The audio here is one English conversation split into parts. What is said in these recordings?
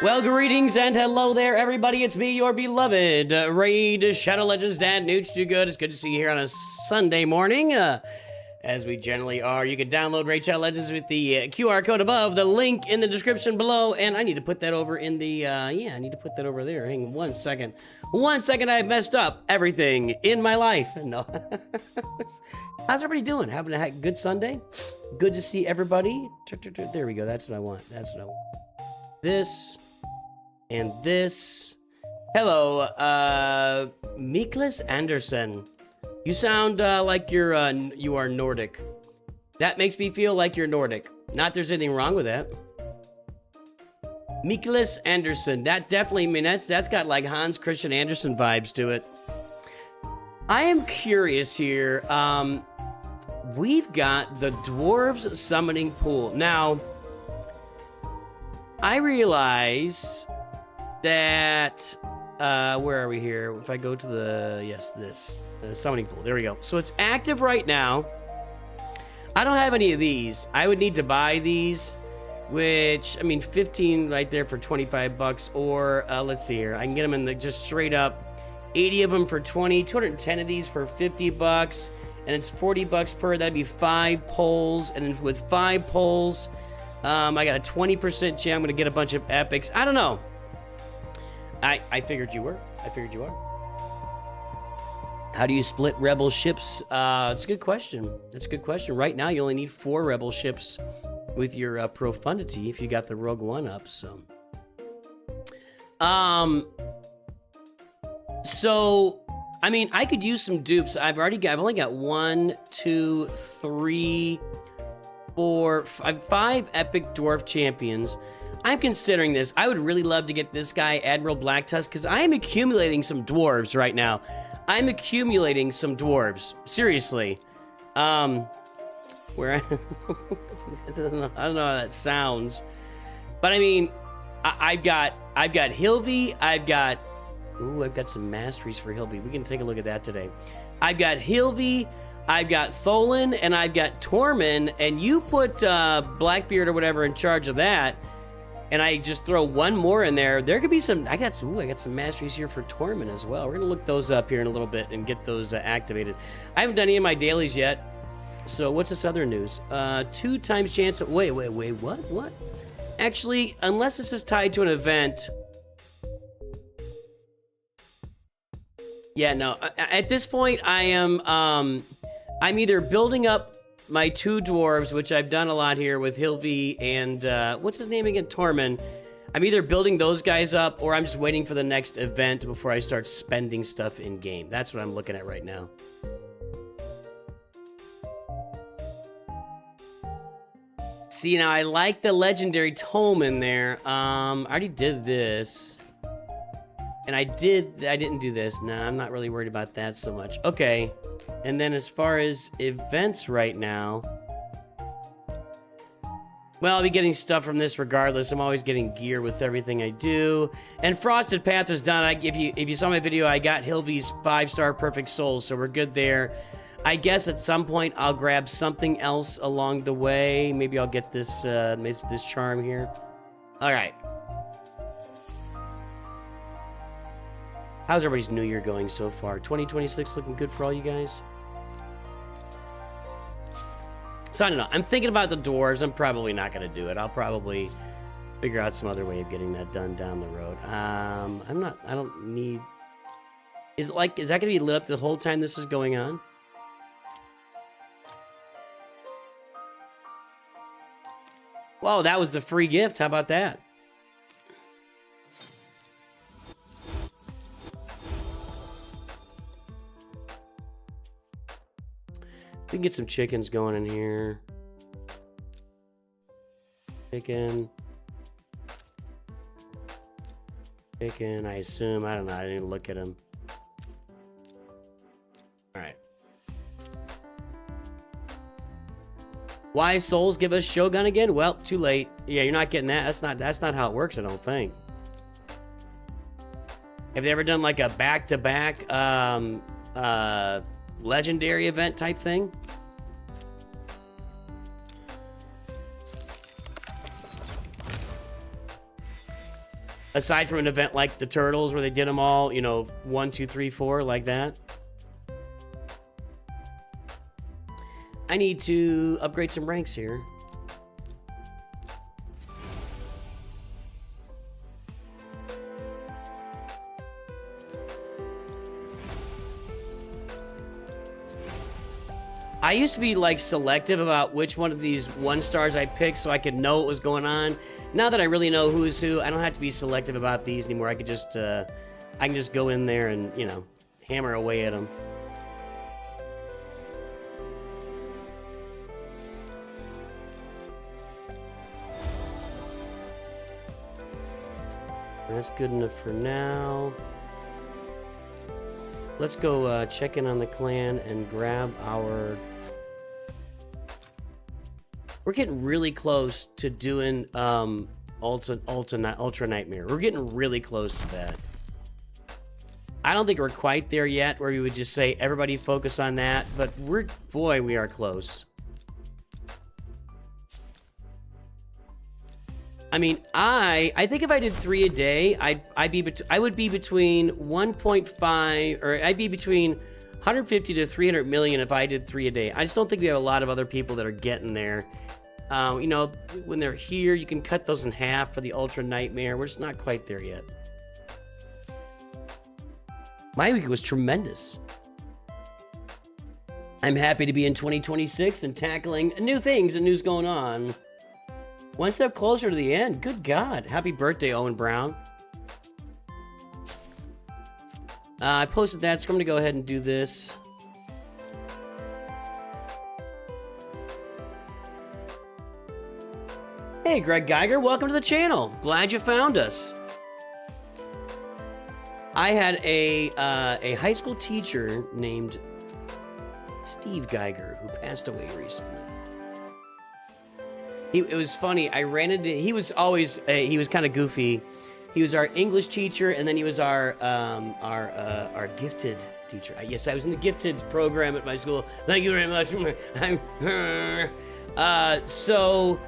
Well, greetings and hello there, everybody. It's me, your beloved Raid Shadow Legends Dad, Nooch Too Good. It's good to see you here on a Sunday morning, as we generally are. You can download Raid Shadow Legends with the QR code above, the link in the description below, and I need to put that over in the, yeah, I need to put that over there. Hang on 1 second. 1 second, I've messed up everything in my life. No. How's everybody doing? Having a good Sunday? Good to see everybody. There we go. That's what I want. That's what I want. This and this. Hello, Miklas Anderson. You sound like you are Nordic. That makes me feel like you're Nordic. Not there's anything wrong with that. Miklas Anderson. That definitely, I mean, that's got like Hans Christian Andersen vibes to it. I am curious here. We've got the Dwarves Summoning Pool. Now, I realize that, where are we here? If I go to the, yes, this, summoning pool, there we go. So it's active right now. I don't have any of these. I would need to buy these, which, I mean, 15 right there for 25 bucks, or, let's see here. I can get them in the, just straight up, 80 of them for 20, 210 of these for 50 bucks, and it's 40 bucks per, that'd be 5 polls, and then with 5 polls, I got a 20% chance I'm going to get a bunch of epics. I don't know. I figured you were. I figured you are. How do you split rebel ships? It's a good question. That's a good question. Right now, you only need 4 rebel ships with your profundity if you got the Rogue One up. So, I mean, I could use some dupes. I've only got 1, 2, 3, 4, 5 epic dwarf champions. I'm considering this. I would really love to get this guy, Admiral Blacktusk, because I am accumulating some dwarves right now. I'm accumulating some dwarves. Seriously. Where I don't know how that sounds. But I mean, I've got Hilvi, I've got some masteries for Hilvi. We can take a look at that today. I've got Hilvi, I've got Tholen, and I've got Tormund, and you put Blackbeard or whatever in charge of that, and I just throw one more in there. There could be some. I got some masteries here for Tormund as well. We're gonna look those up here in a little bit and get those activated. I haven't done any of my dailies yet. So what's this other news? 2 times chance of, wait, what? Actually, unless this is tied to an event. Yeah, no. At this point, I am. I'm either building up my 2 dwarves, which I've done a lot here with Hilvi and, what's his name again? Tormund. I'm either building those guys up, or I'm just waiting for the next event before I start spending stuff in-game. That's what I'm looking at right now. See, now I like the legendary tome in there. I already did this. And I didn't do this. Nah, I'm not really worried about that so much. Okay. And then as far as events right now, well, I'll be getting stuff from this regardless. I'm always getting gear with everything I do. And Frosted Path is done. If you saw my video, I got Hilvi's 5-star perfect soul, so we're good there. I guess at some point I'll grab something else along the way. Maybe I'll get this this charm here. All right. How's everybody's New Year going so far? 2026 looking good for all you guys? So I don't know. I'm thinking about the dwarves. I'm probably not going to do it. I'll probably figure out some other way of getting that done down the road. I don't need... Is that going to be lit up the whole time this is going on? Whoa, that was the free gift. How about that? We can get some chickens going in here. Chicken, I assume. I don't know. I didn't look at them. All right. Why Souls give us Shogun again? Well, too late. Yeah, you're not getting that. That's not how it works, I don't think. Have they ever done like a back-to-back legendary event type thing? Aside from an event like the Turtles, where they did them all, you know, 1, 2, 3, 4, like that. I need to upgrade some ranks here. I used to be like selective about which one of these 1 stars I picked so I could know what was going on. Now that I really know who's who, I don't have to be selective about these anymore. I can just go in there and, you know, hammer away at them. That's good enough for now. Let's go check in on the clan and grab our... We're getting really close to doing Ultra Nightmare. We're getting really close to that. I don't think we're quite there yet, where we would just say everybody focus on that, but boy, we are close. I mean, I think if I did 3 a day, I would be between 1.5, or I'd be between 150 to 300 million if I did 3 a day. I just don't think we have a lot of other people that are getting there. You know, when they're here, you can cut those in half for the Ultra Nightmare. We're just not quite there yet. My week was tremendous. I'm happy to be in 2026 and tackling new things and news going on. One step closer to the end. Good God. Happy birthday, Owen Brown. I posted that, so I'm going to go ahead and do this. Hey, Greg Geiger, welcome to the channel. Glad you found us. I had a high school teacher named Steve Geiger who passed away recently. It was funny. I ran into... He was always... he was kind of goofy. He was our English teacher, and then he was our gifted teacher. Yes, I was in the gifted program at my school. Thank you very much. So...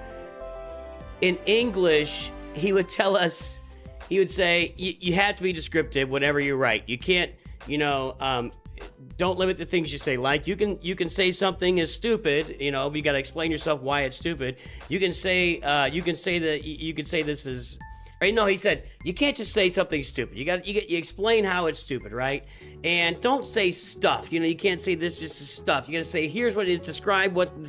in English, he would tell us, he would say, you have to be descriptive whenever you write. You can't, you know, don't limit the things you say. Like, you can say something is stupid, you know, but you got to explain yourself why it's stupid. You can say this is, or no, he said, you can't just say something stupid. You explain how it's stupid, right? And don't say stuff. You know, you can't say this just is stuff. You got to say, here's what it is, describe the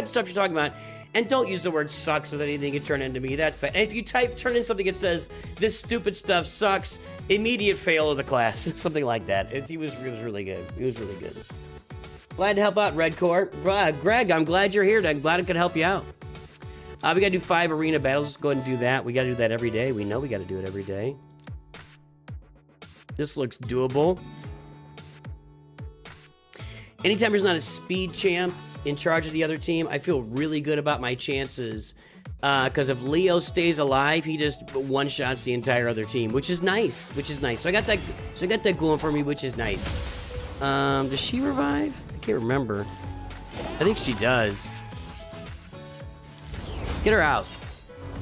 stuff you're talking about. And don't use the word sucks with anything you turn into me. That's bad. And if you turn in something that says, this stupid stuff sucks, immediate fail of the class. Something like that. He was really good. He was really good. Glad to help out, Red Corp. Greg, I'm glad you're here. I'm glad I could help you out. We got to do 5 arena battles. Let's go ahead and do that. We got to do that every day. We know we got to do it every day. This looks doable. Anytime there's not a speed champ in charge of the other team, I feel really good about my chances, because if Leo stays alive, he just one-shots the entire other team, which is nice. So I got that going for me, which is nice. Does she revive? I can't remember. I think she does. Get her out.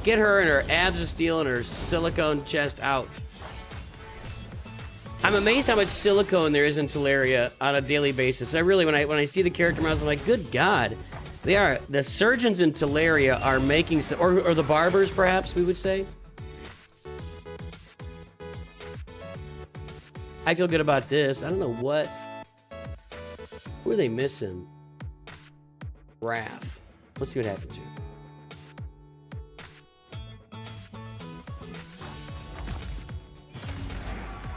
Get her and her abs of steel and her silicone chest out. I'm amazed how much silicone there is in Teleria on a daily basis. I really, when I see the character models, I'm like, good God. The surgeons in Teleria are making, or the barbers, perhaps, we would say. I feel good about this. I don't know what. Who are they missing? Raph. Let's see what happens here.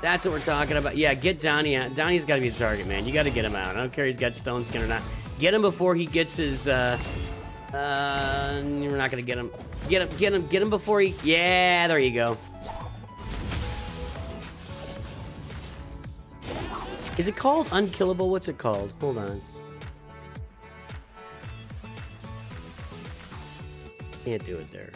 That's what we're talking about. Yeah, get Donnie out. Donnie's got to be the target, man. You got to get him out. I don't care if he's got stone skin or not. Get him before he gets his, you're not going to get him. Get him before he, yeah, there you go. Is it called Unkillable? What's it called? Hold on. Can't do it there.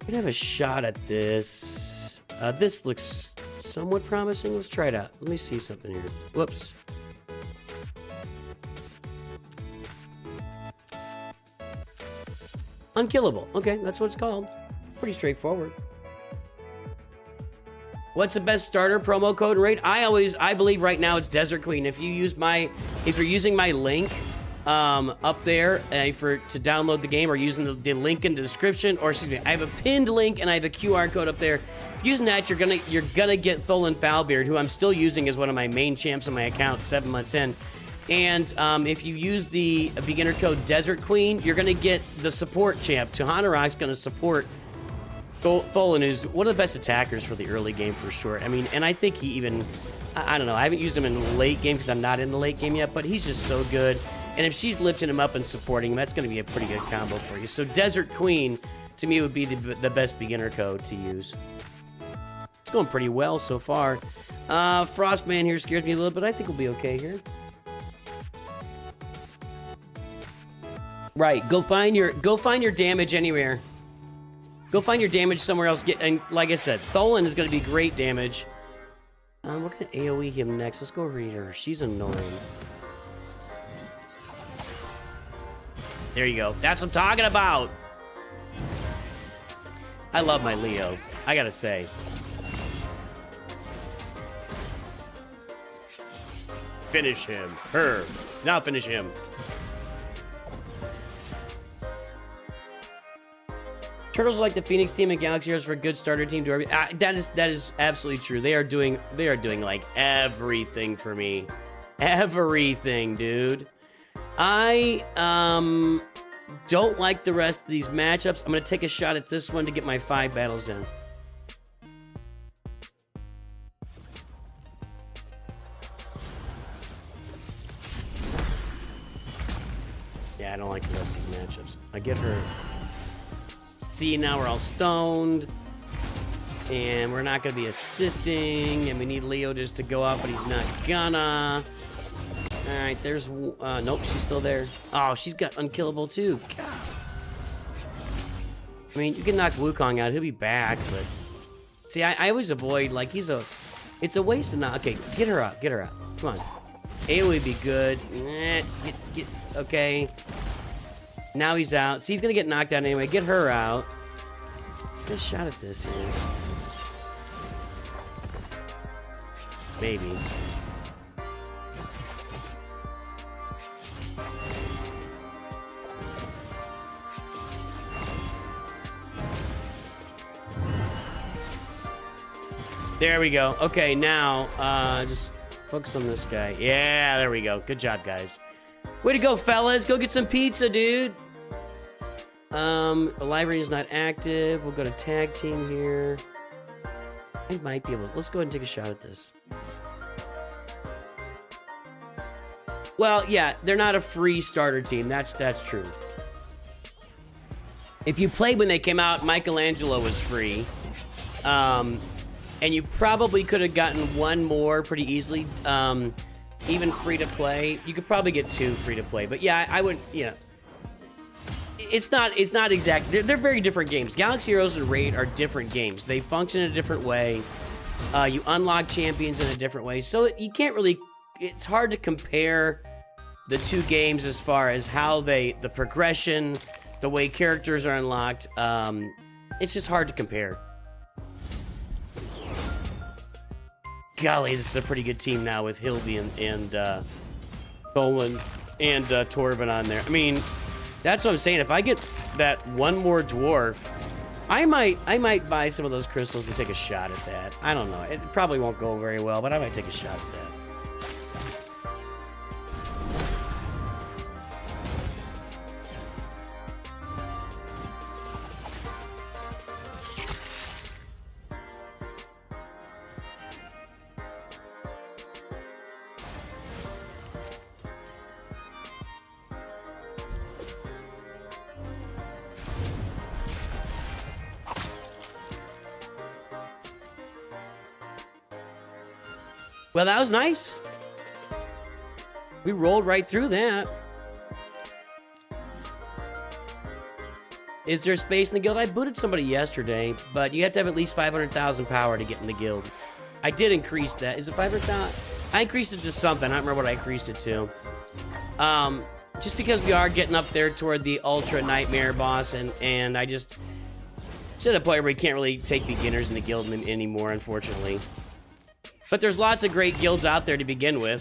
I'm gonna have a shot at this. This looks somewhat promising. Let's try it out. Let me see something here. Whoops. Unkillable. Okay, that's what it's called. Pretty straightforward. What's the best starter promo code rate? I believe right now it's Desert Queen. If you're using my link up there to download the game, or using the link in the description, or excuse me, I have a pinned link and I have a QR code up there. If using that, you're gonna get Tholen Foulbeard, who I'm still using as one of my main champs on my account 7 months in. And if you use the beginner code Desert Queen, you're gonna get the support champ. Tuhanarak's gonna support Tholen, who's one of the best attackers for the early game for sure. I mean, and I think he even, I don't know, I haven't used him in the late game because I'm not in the late game yet, but he's just so good. And if she's lifting him up and supporting him, that's going to be a pretty good combo for you. So Desert Queen, to me, would be the best beginner code to use. It's going pretty well so far. Frostman here scares me a little bit. I think we'll be okay here. Right, go find your damage anywhere. Go find your damage somewhere else. And like I said, Tholen is going to be great damage. We're going to AoE him next. Let's go read her. She's annoying. There you go. That's what I'm talking about. I love my Leo, I gotta say. Finish him. Her. Now finish him. Turtles are like the Phoenix team and Galaxy Heroes for a good starter team. That is absolutely true. They are doing like everything for me. Everything, dude. I don't like the rest of these matchups. I'm gonna take a shot at this one to get my 5 battles in. Yeah, I don't like the rest of these matchups. I get her. See, now we're all stoned. And we're not going to be assisting. And we need Leo just to go up, but he's not gonna. Alright, there's... nope, she's still there. Oh, she's got unkillable too. God. I mean, you can knock Wukong out. He'll be back, but... See, I always avoid, like, it's a waste of not... Okay, get her out. Get her out. Come on. AoE would be good. Okay. Now he's out. See, he's gonna get knocked out anyway. Get her out. Get a shot at this here. Maybe. There we go. Okay, now, just focus on this guy. Yeah, there we go. Good job, guys. Way to go, fellas. Go get some pizza, dude. The library is not active. We'll go to tag team here. I might be able to. Let's go ahead and take a shot at this. Well, yeah, they're not a free starter team. That's true. If you played when they came out, Michelangelo was free. And you probably could have gotten one more pretty easily. Even free to play. You could probably get 2 free to play. But yeah, I would, you know. It's not exact. They're very different games. Galaxy Heroes and Raid are different games. They function in a different way. You unlock champions in a different way. So you can't really, it's hard to compare the 2 games as far as how the progression, the way characters are unlocked. It's just hard to compare. Golly, this is a pretty good team now with Hildy and Tholen and Torvin on there. I mean, that's what I'm saying. If I get that one more dwarf, I might buy some of those crystals and take a shot at that. I don't know. It probably won't go very well, but I might take a shot at that. Well, that was nice. We rolled right through that. Is there space in the guild? I booted somebody yesterday, but you have to have at least 500,000 power to get in the guild. I did increase that. Is it 500,000? I increased it to something. I don't remember what I increased it to. Just because we are getting up there toward the Ultra Nightmare boss, and I just... To the point where we can't really take beginners in the guild anymore, unfortunately. But there's lots of great guilds out there to begin with.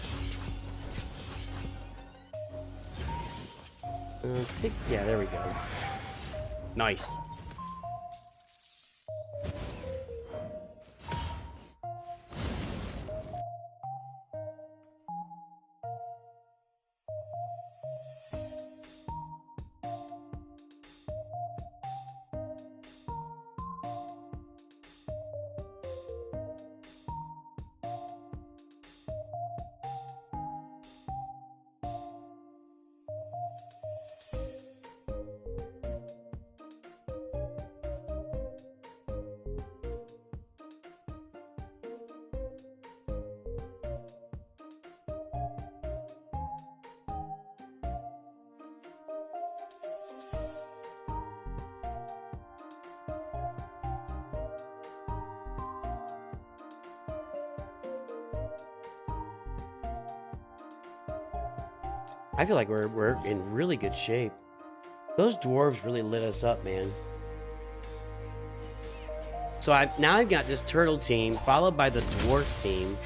Yeah, there we go. Nice. I feel like we're in really good shape. Those dwarves really lit us up, man. So now I've got this turtle team, followed by the dwarf team.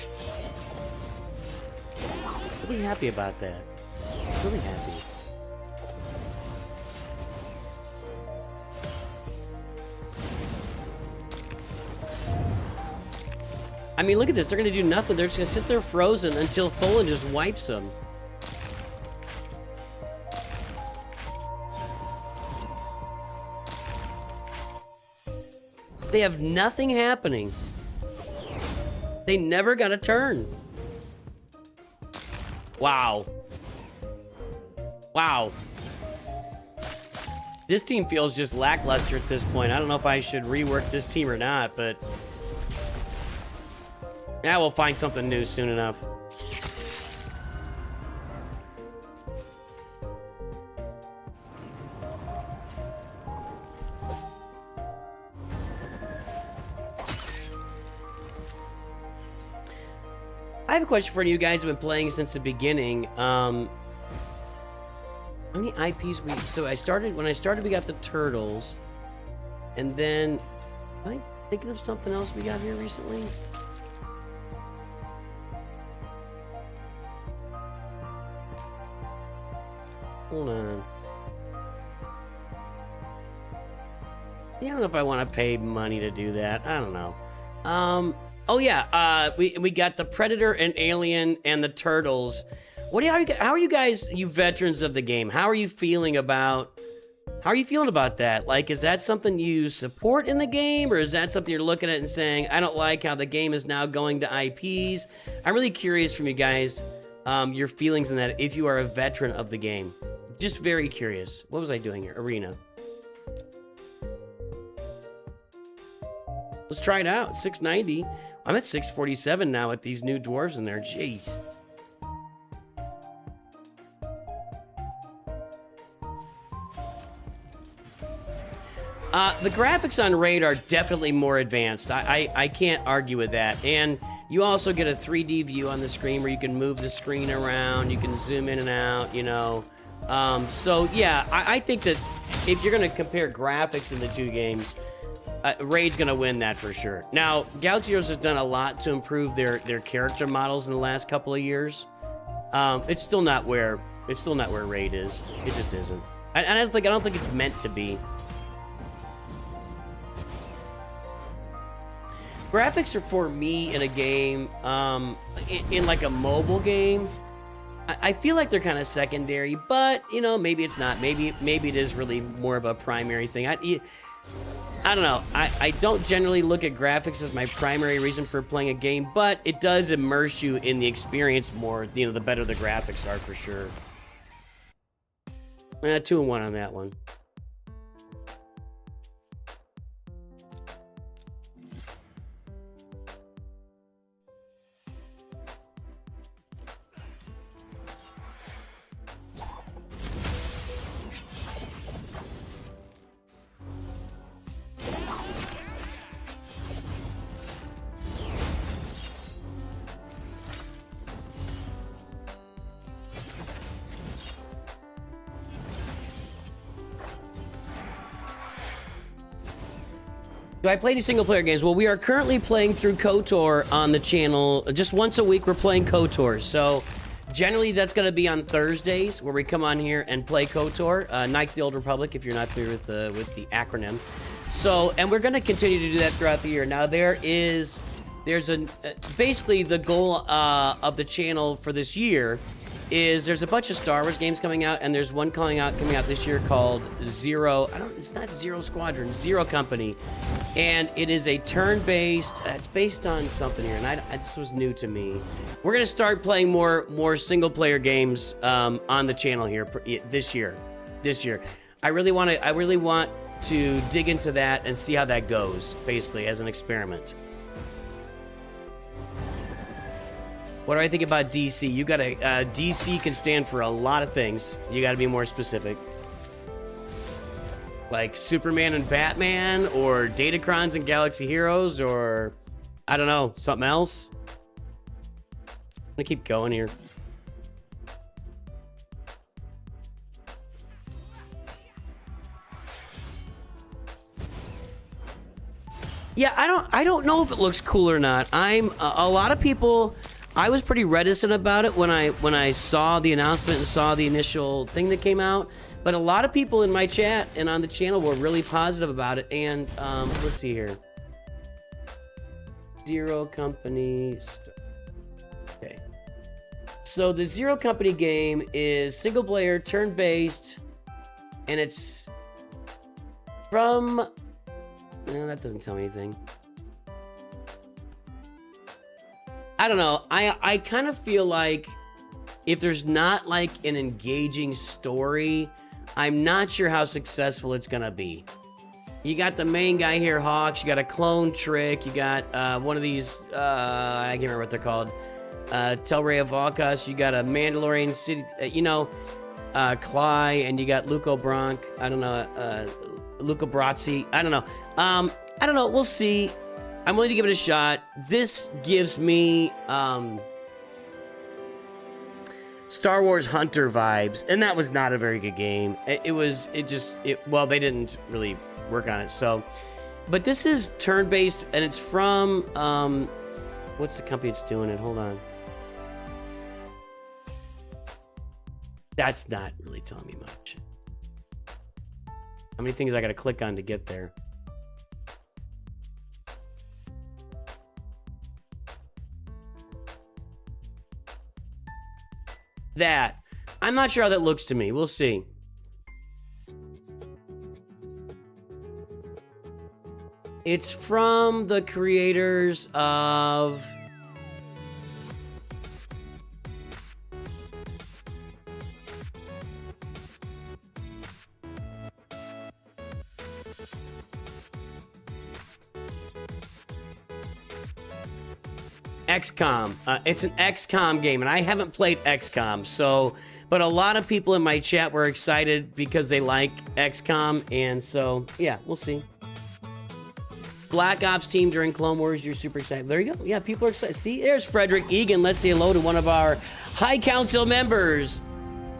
Really happy about that. Really happy. I mean, look at this. They're going to do nothing. They're just going to sit there frozen until Tholen just wipes them. They have nothing happening. They never got a turn. Wow. Wow. This team feels just lackluster at this point. I don't know if I should rework this team or not, but... yeah, we'll find something new soon enough. I have a question for you guys who've been playing since the beginning. How many IPs so when I started we got the turtles, and then am I thinking of something else we got here recently? Hold on. Yeah, I don't know if I want to pay money to do that. I don't know. Oh yeah, we got the Predator and Alien and the Turtles. How are you guys, you veterans of the game? How are you feeling about that? Like, is that something you support in the game, or is that something you're looking at and saying, I don't like how the game is now going to IPs? I'm really curious from you guys, your feelings in that if you are a veteran of the game. Just very curious. What was I doing here? Arena. Let's try it out. 690. I'm at 647 now with these new dwarves in there. Jeez. The graphics on Raid are definitely more advanced. I can't argue with that. And you also get a 3D view on the screen where you can move the screen around. You can zoom in and out, you know. So, yeah, I think that if you're going to compare graphics in the two games, Raid's going to win that for sure. Now, Galaxy Heroes has done a lot to improve their character models in the last couple of years. It's still not where Raid is. It just isn't. I don't think it's meant to be. Graphics are for me in a game, in like a mobile game. I feel like they're kind of secondary, but you know, maybe it's not. Maybe it is really more of a primary thing. I don't know. I don't generally look at graphics as my primary reason for playing a game, but it does immerse you in the experience more. You know, the better the graphics are for sure. 2-1 on that one. Do I play any single-player games? Well, we are currently playing through KOTOR on the channel. Just once a week, we're playing KOTOR. So, generally, that's going to be on Thursdays, where we come on here and play KOTOR. Knights of the Old Republic, if you're not familiar with the acronym. So, and we're going to continue to do that throughout the year. Now, there's basically the goal of the channel for this year is there's a bunch of Star Wars games coming out, and there's one coming out this year called Zero. It's not Zero Squadron, Zero Company, and it is a turn-based. It's based on something here, and this was new to me. We're gonna start playing more single-player games on the channel here this year. I really want to dig into that and see how that goes, basically as an experiment. What do I think about DC? You gotta, DC can stand for a lot of things. You gotta be more specific. Like Superman and Batman, or Datacrons and Galaxy Heroes, or, I don't know, something else? I'm gonna keep going here. Yeah, I don't know if it looks cool or not. A lot of people, I was pretty reticent about it when I saw the announcement and saw the initial thing that came out. But a lot of people in my chat and on the channel were really positive about it. And let's see here. Zero Company. Okay. So the Zero Company game is single player, turn-based, and it's from. No, that doesn't tell me anything. I don't know. I kind of feel like if there's not like an engaging story, I'm not sure how successful it's gonna be. You got the main guy here, Hawks. You got a clone trick. You got one of these. I can't remember what they're called. Telray of Valkas. You got a Mandalorian city. Cly, and you got Luco Bronk. I don't know. Luca Brazzi. I don't know. I don't know. We'll see. I'm willing to give it a shot. This gives me Star Wars Hunter vibes, and that was not a very good game. Well, they didn't really work on it. So, but this is turn-based, and it's from what's the company that's doing it? Hold on. That's not really telling me much. How many things I gotta click on to get there? That. I'm not sure how that looks to me. We'll see. It's from the creators of... XCOM. It's an XCOM game, and I haven't played XCOM, so... But a lot of people in my chat were excited because they like XCOM, and so, yeah, we'll see. Black Ops team during Clone Wars, you're super excited. There you go. Yeah, people are excited. See, there's Frederick Egan. Let's say hello to one of our High Council members.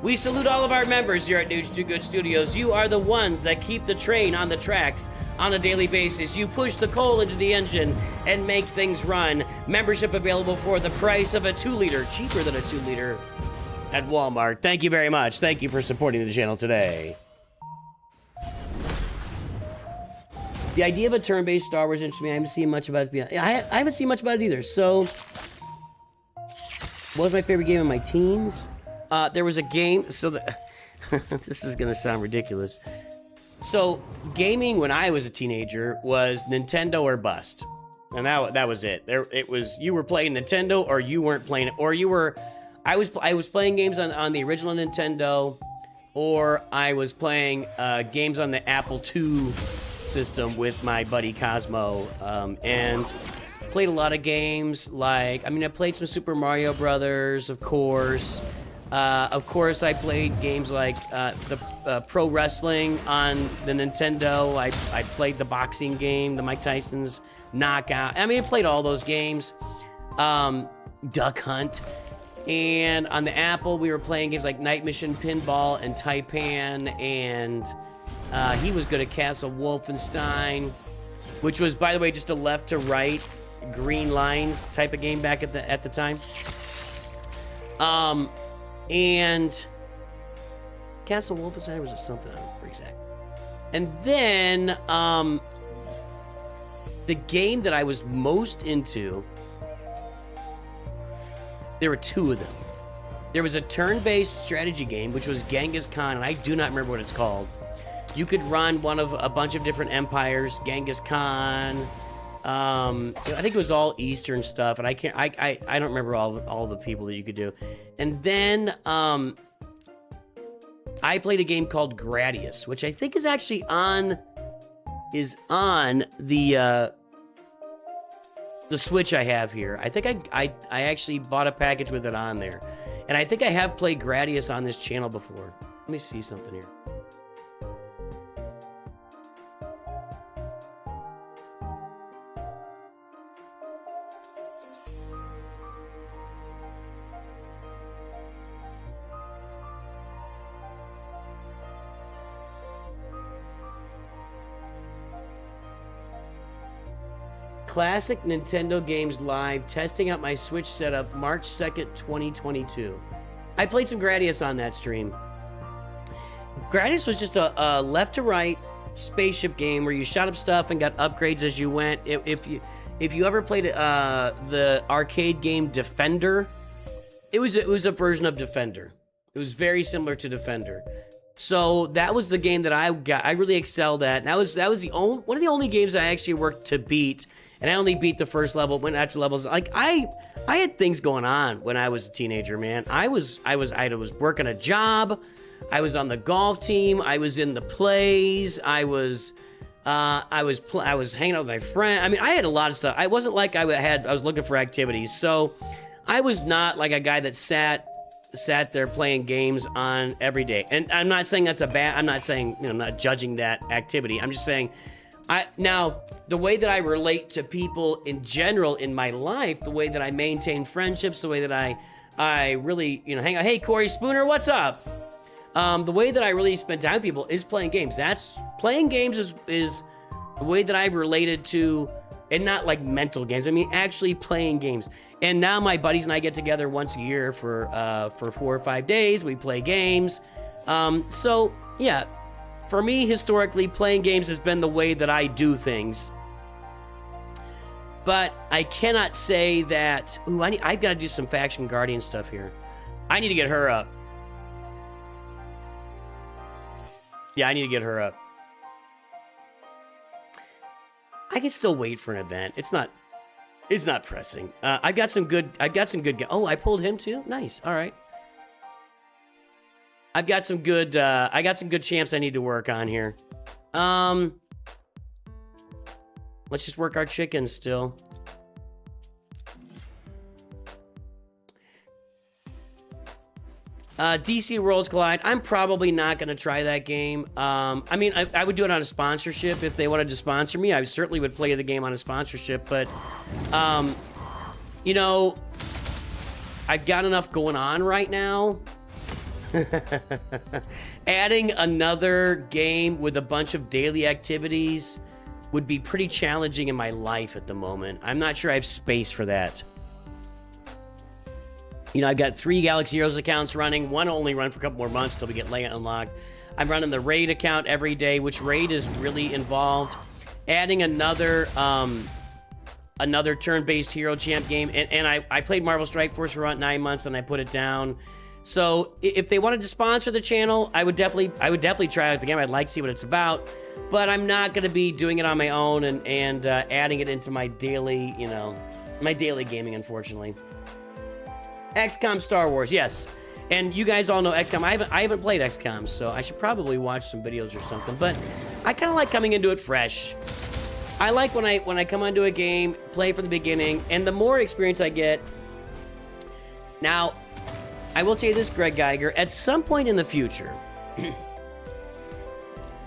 We salute all of our members here at Dudes Too Good Studios. You are the ones that keep the train on the tracks on a daily basis. You push the coal into the engine and make things run. Membership available for the price of a 2-liter, cheaper than a 2-liter at Walmart. Thank you very much. Thank you for supporting the channel today. The idea of a turn-based Star Wars interests me. I haven't seen much about it. I haven't seen much about it either. So, what was my favorite game in my teens? There was a game, so this is gonna sound ridiculous. So, gaming when I was a teenager was Nintendo or bust. And that was it. It was, you were playing Nintendo or you weren't playing it, or you were, I was playing games on the original Nintendo, or I was playing games on the Apple II system with my buddy Cosmo, and played a lot of games like, I played some Super Mario Brothers, of course. I played games like the pro wrestling on the Nintendo. I played the boxing game, the Mike Tyson's Knockout. I played all those games. Duck Hunt. And on the Apple, we were playing games like Night Mission Pinball and Taipan, and he was good at Castle Wolfenstein. which was, by the way, just a left to right green lines type of game back at the time. And Castle Wolfenstein was something, I don't remember exactly. And then the game that I was most into, there were two of them. There was a turn-based strategy game, which was Genghis Khan, and I do not remember what it's called. You could run one of a bunch of different empires, Genghis Khan. I think it was all Eastern stuff, and I don't remember all the people that you could do. And then I played a game called Gradius, which I think is actually on the Switch I have here. I think I actually bought a package with it on there. And I think I have played Gradius on this channel before. Let me see something here. Classic Nintendo Games Live, testing out my Switch setup, March 2nd, 2022. I played some Gradius on that stream. Gradius was just a left to right spaceship game where you shot up stuff and got upgrades as you went. If you ever played the arcade game Defender, it was a version of Defender. It was very similar to Defender. So that was the game that I really excelled at. And that was one of the only games I actually worked to beat. And I only beat the first level, went after levels. Like I had things going on when I was a teenager, man. I was working a job. I was on the golf team. I was in the plays. I was hanging out with my friend. I mean, I had a lot of stuff. I wasn't like I was looking for activities. So I was not like a guy that sat there playing games on every day. And I'm not saying that's I'm not saying, I'm not judging that activity. I'm just saying now, the way that I relate to people in general in my life, the way that I maintain friendships, the way that I really, hang out. Hey, Corey Spooner, what's up? The way that I really spend time with people is playing games. Playing games is the way that I've related to, and not like mental games. I mean, actually playing games. And now my buddies and I get together once a year for 4 or 5 days. We play games. So yeah. For me, historically, playing games has been the way that I do things. But I cannot say that... Ooh, I've got to do some Faction Guardian stuff here. I need to get her up. Yeah, I need to get her up. I can still wait for an event. It's not pressing. I've got some good... Oh, I pulled him too? Nice. All right. I've got some good, champs I need to work on here. Let's just work our chickens still. DC Worlds Collide. I'm probably not going to try that game. I mean, I would do it on a sponsorship if they wanted to sponsor me. I certainly would play the game on a sponsorship, but, I've got enough going on right now. Adding another game with a bunch of daily activities would be pretty challenging in my life at the moment. I'm not sure I have space for that. I've got 3 Galaxy Heroes accounts running. One will only run for a couple more months till we get Leia unlocked. I'm running the Raid account every day, which Raid is really involved. Adding another turn-based hero champ game. And I played Marvel Strike Force for about 9 months, and I put it down. So if they wanted to sponsor the channel, I would definitely try out the game. I'd like to see what it's about, but I'm not going to be doing it on my own and adding it into my daily, my daily gaming, unfortunately. XCOM Star Wars, yes. And you guys all know XCOM. I haven't played XCOM, so I should probably watch some videos or something, but I kind of like coming into it fresh. I like when I come onto a game, play from the beginning, and the more experience I get. Now, I will tell you this, Greg Geiger, at some point in the future,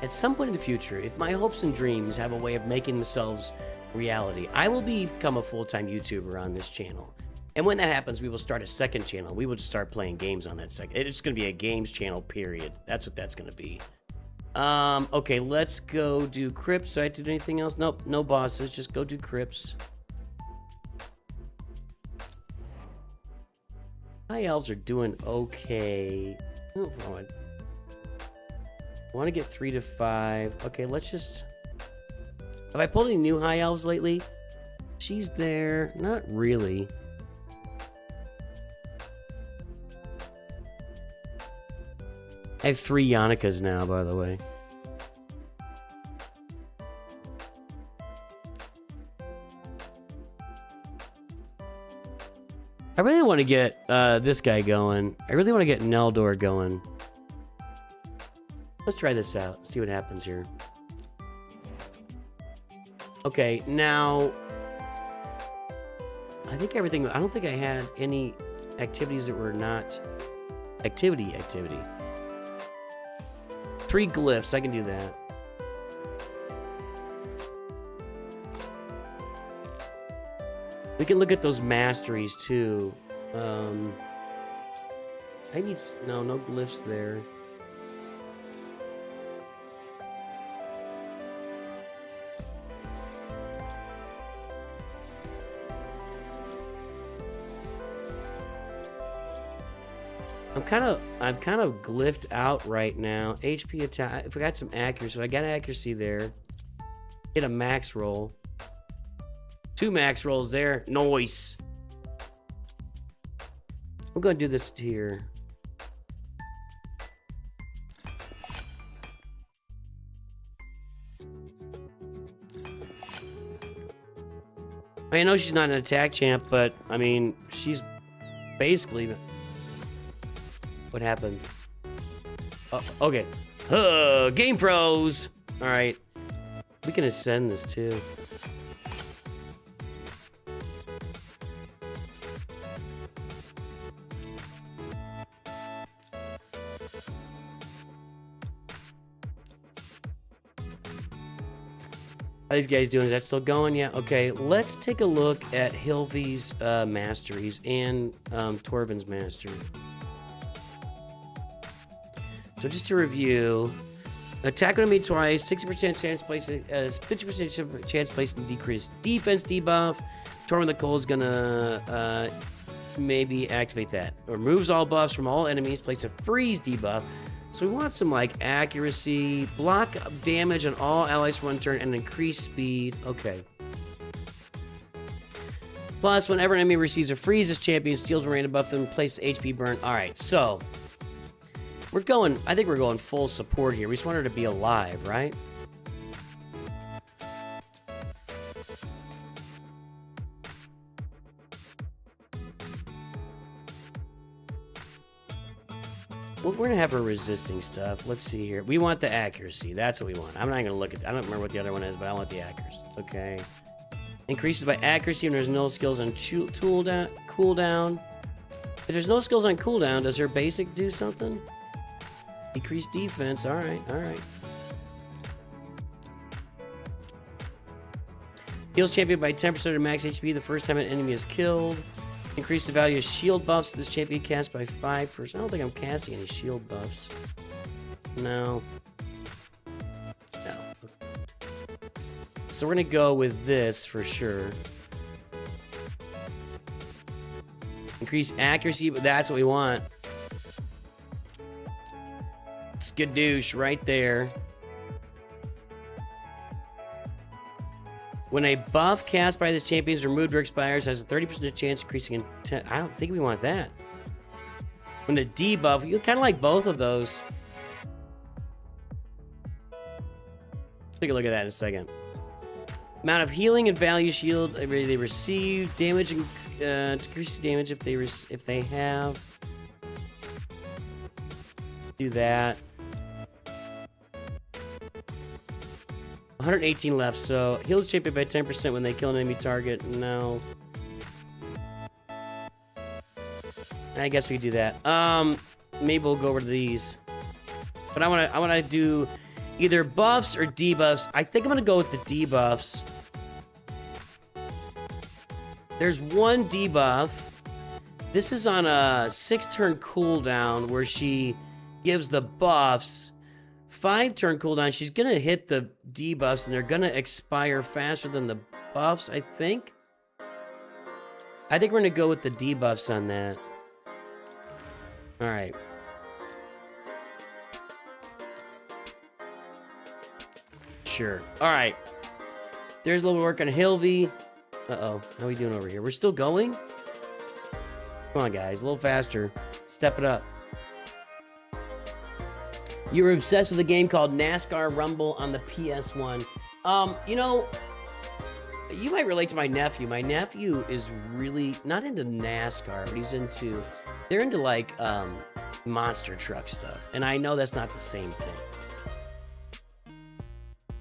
if my hopes and dreams have a way of making themselves reality, I will become a full-time YouTuber on this channel. And when that happens, we will start a second channel. We will just start playing games on that second. It's going to be a games channel, period. That's what that's going to be. Okay, let's go do crypts. Do I have to do anything else? Nope, no bosses. Just go do crypts. High elves are doing okay. I want to get 3 to 5. Okay, let's just... Have I pulled any new high elves lately? She's there. Not really. I have 3 Yanikas now, by the way. I really want to get this guy going. I really want to get Neldor going. Let's try this out. See what happens here. Okay, now... I think everything... I don't think I had any activities that were not... Activity. 3 glyphs. I can do that. We can look at those masteries, too. I need... No glyphs there. I'm kind of glyphed out right now. HP attack. I forgot some accuracy. So I got accuracy there. Get a max roll. 2 max rolls there. Nice. We're gonna do this here. I know she's not an attack champ, but I mean, she's basically... What happened? Okay. Game froze. All right. We can ascend this too. How these guys doing? Is that still going? Yeah. Okay. Let's take a look at Hilvy's masteries and Torvin's mastery. So just to review, attack when enemy twice, 60% chance placing, 50% chance placing decreased defense debuff. Torment the Cold's gonna maybe activate that. Removes all buffs from all enemies, place a freeze debuff. So we want some like accuracy, block damage on all allies for 1 turn, and increase speed. Okay. Plus, whenever an enemy receives a freeze, this champion steals a random buff, then place HP burn. All right, so. We're going, I think we're going full support here. We just want her to be alive, right? Well, we're gonna have her resisting stuff. Let's see here. We want the accuracy. That's what we want. I'm not gonna look at, I don't remember what the other one is, but I want the accuracy. Okay. Increases by accuracy when there's no skills on cooldown. If there's no skills on cooldown, does her basic do something? Decrease defense. All right. Heals champion by 10% of max HP the first time an enemy is killed. Increase the value of shield buffs this champion casts by 5%. I don't think I'm casting any shield buffs. No. So we're gonna go with this for sure. Increase accuracy, but that's what we want. Skadoosh right there. When a buff cast by this champion is removed or expires, has a 30% chance increasing in 10. I don't think we want that. When a debuff, you kind of like both of those. Take a look at that in a second. Amount of healing and value shield they receive. Damage and decrease damage if they have. Do that. 118 left, so heals champion by 10% when they kill an enemy target. No. I guess we do that. Maybe we'll go over to these. But I wanna do either buffs or debuffs. I think I'm gonna go with the debuffs. There's one debuff. This is on a 6-turn cooldown where she gives the buffs 5 turn cooldown. She's going to hit the debuffs, and they're going to expire faster than the buffs, I think. I think we're going to go with the debuffs on that. All right. Sure. All right. There's a little work on Hilvy. Uh-oh. How are we doing over here? We're still going? Come on, guys. A little faster. Step it up. You were obsessed with a game called NASCAR Rumble on the PS1. You know, you might relate to my nephew. My nephew is really not into NASCAR, but he's into... They're into, like, monster truck stuff. And I know that's not the same thing.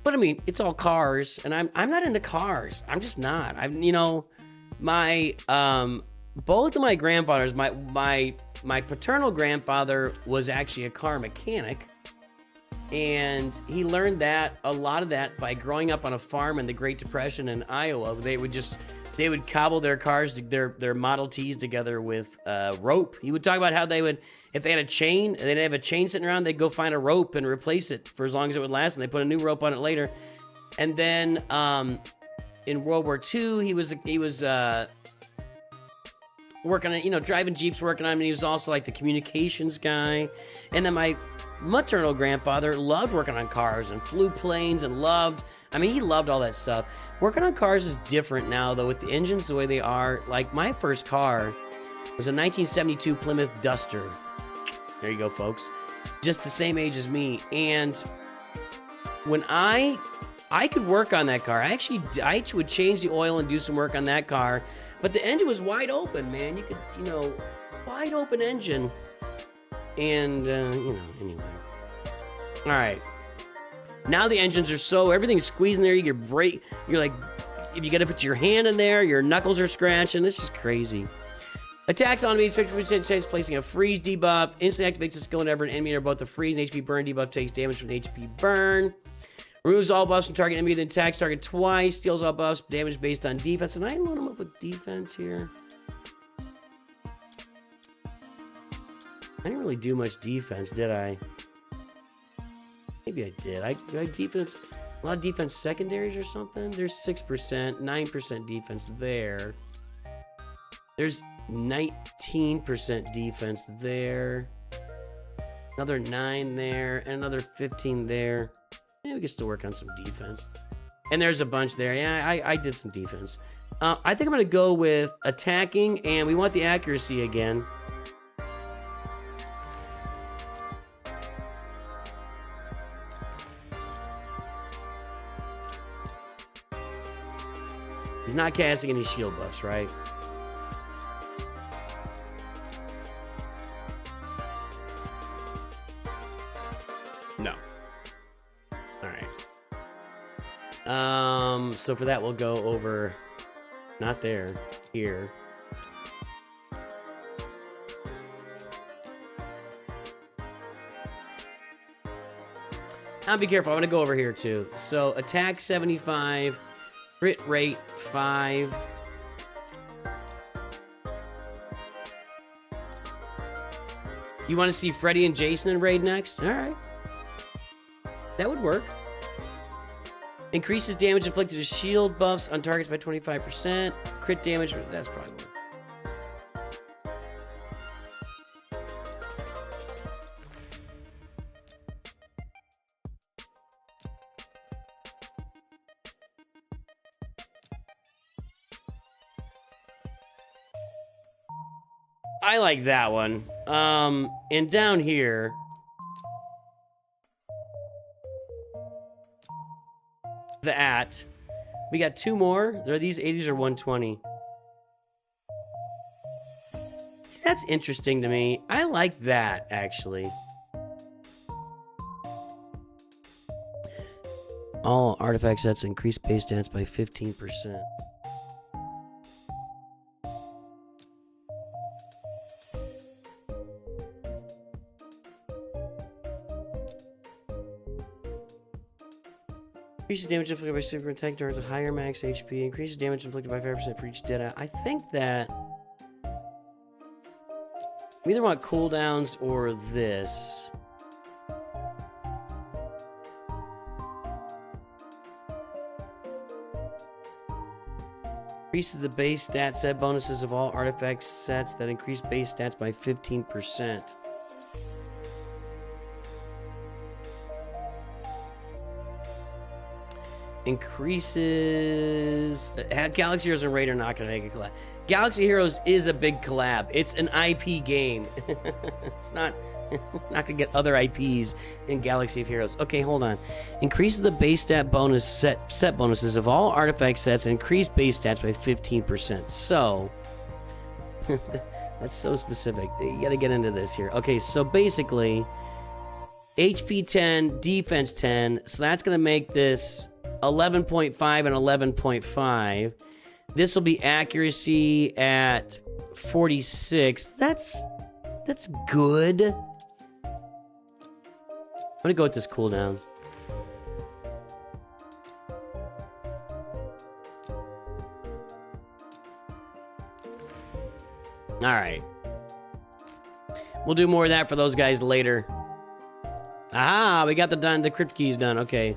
But, I mean, it's all cars. And I'm not into cars. I'm just not. You know, my... both of my grandfathers, my paternal grandfather was actually a car mechanic, and he learned a lot of that by growing up on a farm in the Great Depression in Iowa. They would cobble their cars, their Model Ts together with rope. He would talk about how they would, if they had a chain, and they'd have a chain sitting around, they'd go find a rope and replace it for as long as it would last, and they put a new rope on it later. And then in World War II, he was working on, you know, driving Jeeps, working on him, and he was also like the communications guy. And then my maternal grandfather loved working on cars and flew planes and he loved all that stuff. Working on cars is different now, though, with the engines the way they are. Like, my first car was a 1972 Plymouth Duster. There you go, folks. Just the same age as me. And when I could work on that car. I would change the oil and do some work on that car. But the engine was wide open, man. You could, you know, wide open engine. And, you know, anyway. All right. Now the engines are so, everything's squeezing there. You're like, if you got to put your hand in there, your knuckles are scratching. This is crazy. Attacks on enemies, 50% chance placing a freeze debuff. Instantly activates the skill whenever an enemy or both the freeze and HP burn debuff takes damage from the HP burn. Removes all buffs from target enemy, then attacks target twice. Steals all buffs, damage based on defense. And I didn't load him up with defense here. I didn't really do much defense, did I? Maybe I did. I defense, a lot of defense secondaries or something. There's 6%, 9% defense there. There's 19% defense there. Another 9 there, and another 15 there. Yeah, we can still work on some defense. And there's a bunch there. Yeah, I did some defense. I think I'm going to go with attacking, and we want the accuracy again. He's not casting any shield buffs, right? No. All right. So for that, we'll go over, not there, here. I'll be careful. I'm going to go over here too. So attack 75, crit rate 5. You want to see Freddy and Jason in raid next? All right. That would work. Increases damage inflicted to shield buffs on targets by 25%. Crit damage, that's probably work. I like that one. And down here, we got 2 more. Are these 80s or 120? See, that's interesting to me. I like that, actually. All artifact sets increase base stats by 15%. Increases damage inflicted by super attack targets with higher max HP. Increases damage inflicted by 5% for each dead. I think that we either want cooldowns or this. Increases the base stat set bonuses of all artifact sets that increase base stats by 15%. Increases... Galaxy Heroes and Raid are not going to make a collab. Galaxy Heroes is a big collab. It's an IP game. It's not going to get other IPs in Galaxy of Heroes. Okay, hold on. Increases the base stat bonus set bonuses of all artifact sets and increase base stats by 15%. So... that's so specific. You got to get into this here. Okay, so basically... HP 10, defense 10. So that's going to make this 11.5 and 11.5. This will be accuracy at 46. That's good. I'm going to go with this cooldown. All right. We'll do more of that for those guys later. Ah, we got the crypt keys done. Okay.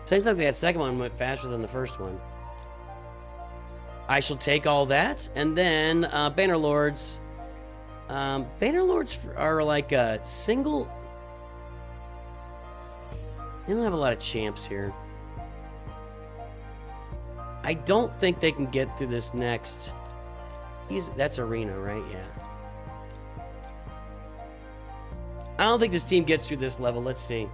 Seems like that second one went faster than the first one. I shall take all that. And then Banner Lords. Banner Lords are like a single... They don't have a lot of champs here. I don't think they can get through this next... That's Arena, right? Yeah. I don't think this team gets through this level. Let's see.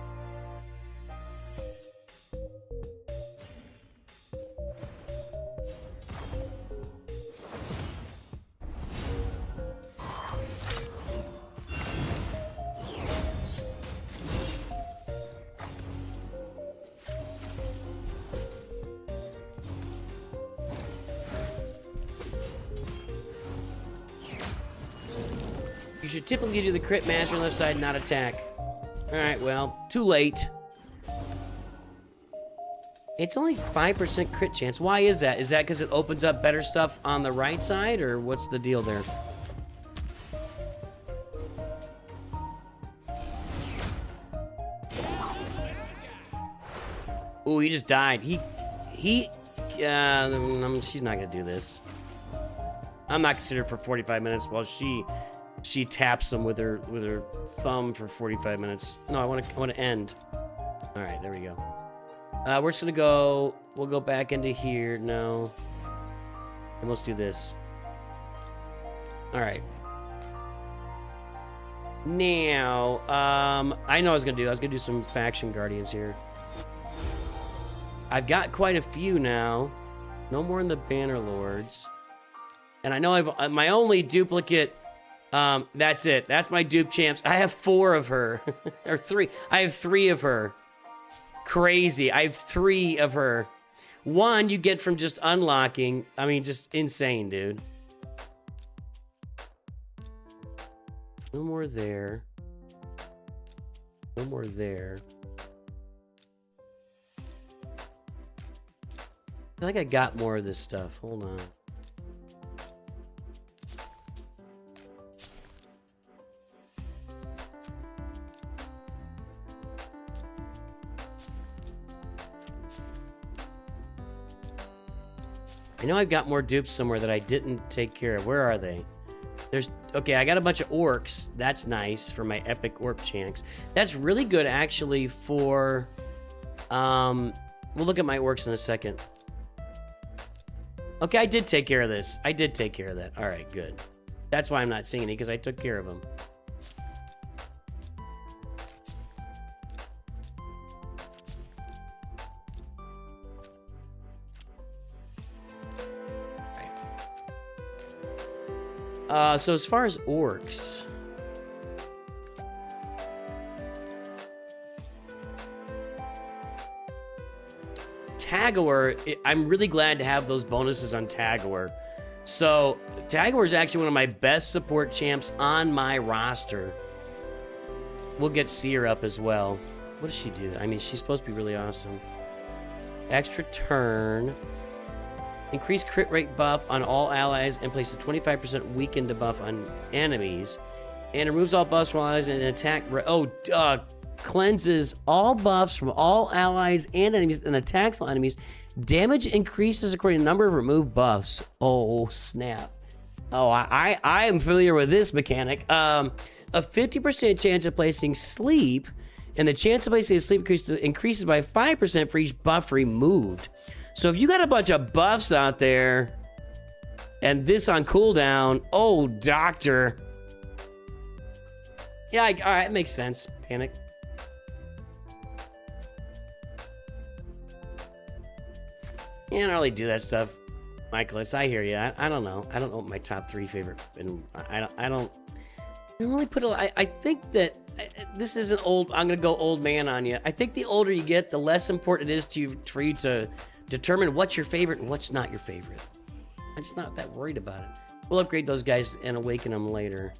You should typically do the crit master on the left side, not attack. Alright, well, too late. It's only 5% crit chance. Why is that? Is that because it opens up better stuff on the right side, or what's the deal there? Ooh, he just died. She's not gonna do this. I'm not considered for 45 minutes while she taps them with her thumb for 45 minutes. No, I want to end. All right, there we go. We're just gonna go. We'll go back into here. No, and let's do this. All right. Now, I know what I was gonna do. I was gonna do some faction guardians here. I've got quite a few now. No more in the Banner Lords. And I know I've my only duplicate. That's it. That's my dupe champs. I have 4 of her. Or 3. I have 3 of her. Crazy. I have 3 of her. 1 you get from just unlocking. I mean, just insane, dude. No more there. No more there. I feel like I got more of this stuff. Hold on. I know I've got more dupes somewhere that I didn't take care of. Where are they? Okay, I got a bunch of orcs. That's nice for my epic orc chanks. That's really good actually for we'll look at my orcs in a second. Okay, I did take care of this. I did take care of that. All right, good. That's why I'm not seeing it, because I took care of them. So as far as orcs, Tagor, I'm really glad to have those bonuses on Tagor. So Tagor is actually one of my best support champs on my roster. We'll get Seer up as well. What does she do? I mean, she's supposed to be really awesome. Extra turn. Increase crit rate buff on all allies and place a 25% weakened debuff on enemies. And removes all buffs from all allies and attack. Cleanses all buffs from all allies and enemies and attacks all enemies Damage increases according to number of removed buffs. Oh, snap. Oh, I am familiar with this mechanic. A 50% chance of placing sleep, and the chance of placing sleep increases by 5% for each buff removed. So if you got a bunch of buffs out there, and this on cooldown, oh, doctor. Yeah, all right, it makes sense. Panic. Yeah, I don't really do that stuff, Michaelis. I hear you. I don't know. I don't know what my top 3 favorite, and I don't really put I think that this is an old. I'm gonna go old man on you. I think the older you get, the less important it is for you to determine what's your favorite and what's not your favorite. I'm just not that worried about it. We'll upgrade those guys and awaken them later.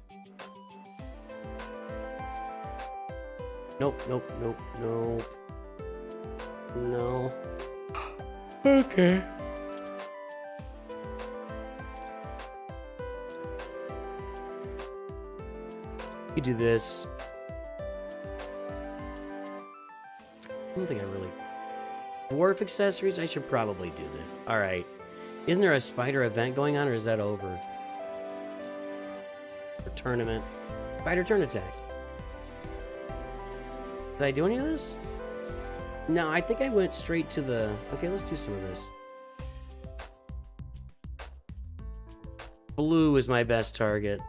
Nope, nope, nope, nope. No. Okay. You do this. I don't think I really... Dwarf accessories? I should probably do this. Alright. Isn't there a spider event going on, or is that over? Or tournament? Spider turn attack. Did I do any of this? No, I think I went straight to the... Okay, let's do some of this. Blue is my best target.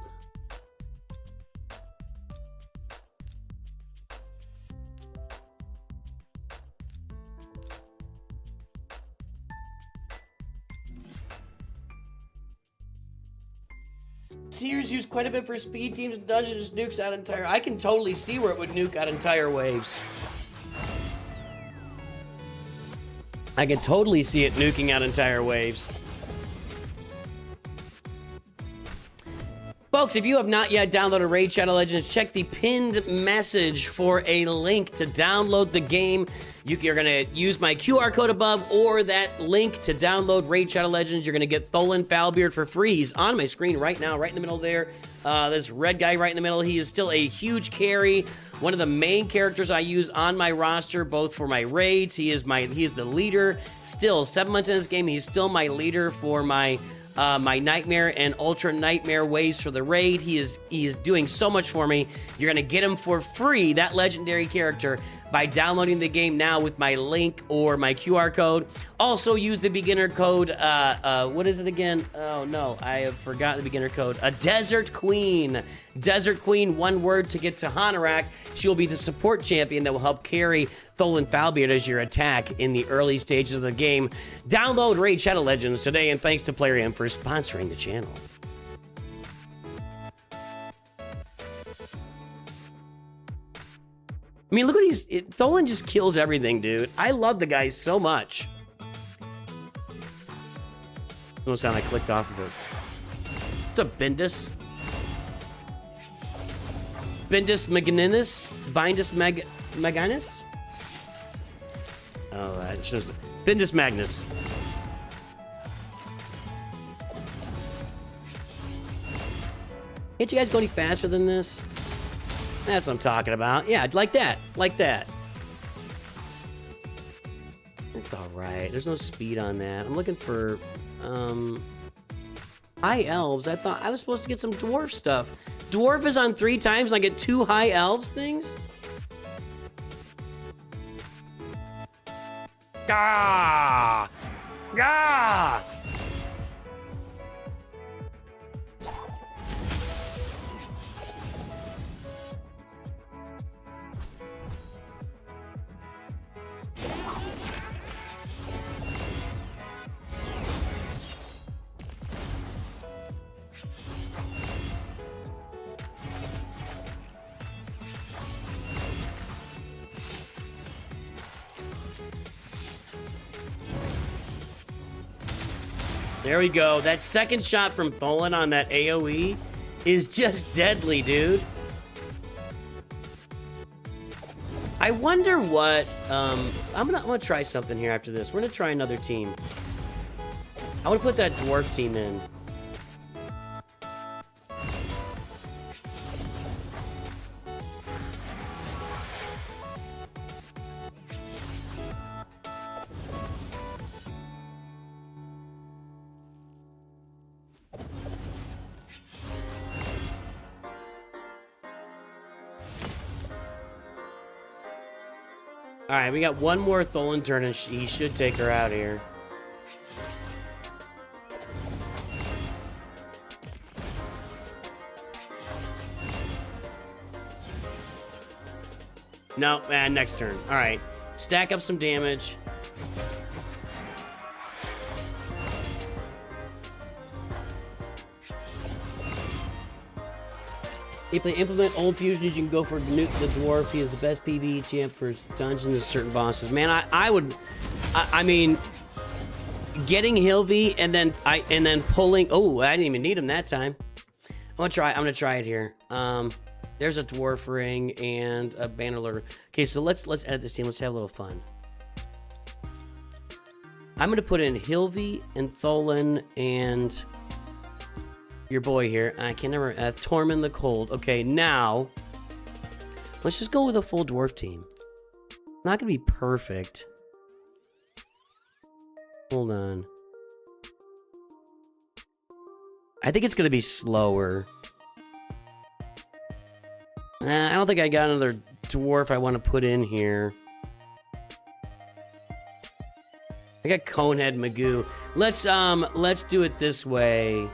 Sears used quite a bit for speed teams and dungeons, nukes out entire... I can totally see where it would nuke out entire waves. I can totally see it nuking out entire waves. Folks, if you have not yet downloaded Raid Shadow Legends, check the pinned message for a link to download the game. You're going to use my QR code above or that link to download Raid Shadow Legends. You're going to get Tholen Foulbeard for free. He's on my screen right now, right in the middle there. This red guy right in the middle. He is still a huge carry. One of the main characters I use on my roster, both for my raids. He is the leader. Still, 7 months in this game, he's still my leader for my my Nightmare and Ultra Nightmare waves for the raid. He is doing so much for me. You're going to get him for free, that legendary character, by downloading the game now with my link or my QR code. Also use the beginner code, what is it again? Oh no, I have forgotten the beginner code. A Desert Queen. Desert Queen, one word, to get Tuhanarak. She will be the support champion that will help carry Tholen Foulbeard as your attack in the early stages of the game. Download Raid Shadow Legends today, and thanks to Plarium for sponsoring the channel. I mean, look what Tholen just kills everything, dude. I love the guy so much. Don't sound like I clicked off of it. What's up, Bindus? Bindus Magnanus? Bindus Magnanus? Oh, that shows... Bindus Magnus. Can't you guys go any faster than this? That's what I'm talking about. Yeah, like that. Like that. It's alright. There's no speed on that. I'm looking for... High elves. I thought I was supposed to get some dwarf stuff. Dwarf is on 3 times and I get 2 high elves things? Gah! Gah! There we go. That second shot from Tholen on that AoE is just deadly, dude. I wonder what... I'm gonna try something here after this. We're gonna try another team. I want to put that dwarf team in. All right, we got one more Tholen turn, and he should take her out here. No, man, next turn. All right, stack up some damage. If they implement old fusions, you can go for Nuke the Dwarf. He is the best PvE champ for dungeons and certain bosses. Man, I mean, getting Hilvy and then pulling. Oh, I didn't even need him that time. I'm gonna try it here. There's a Dwarf ring and a banner lord. Okay, so let's edit this team. Let's have a little fun. I'm gonna put in Hilvy and Tholen and your boy here. I can never. Tormund the Cold. Okay, now let's just go with a full dwarf team. Not gonna be perfect. Hold on. I think it's gonna be slower. I don't think I got another dwarf I want to put in here. I got Conehead Magoo. Let's do it this way.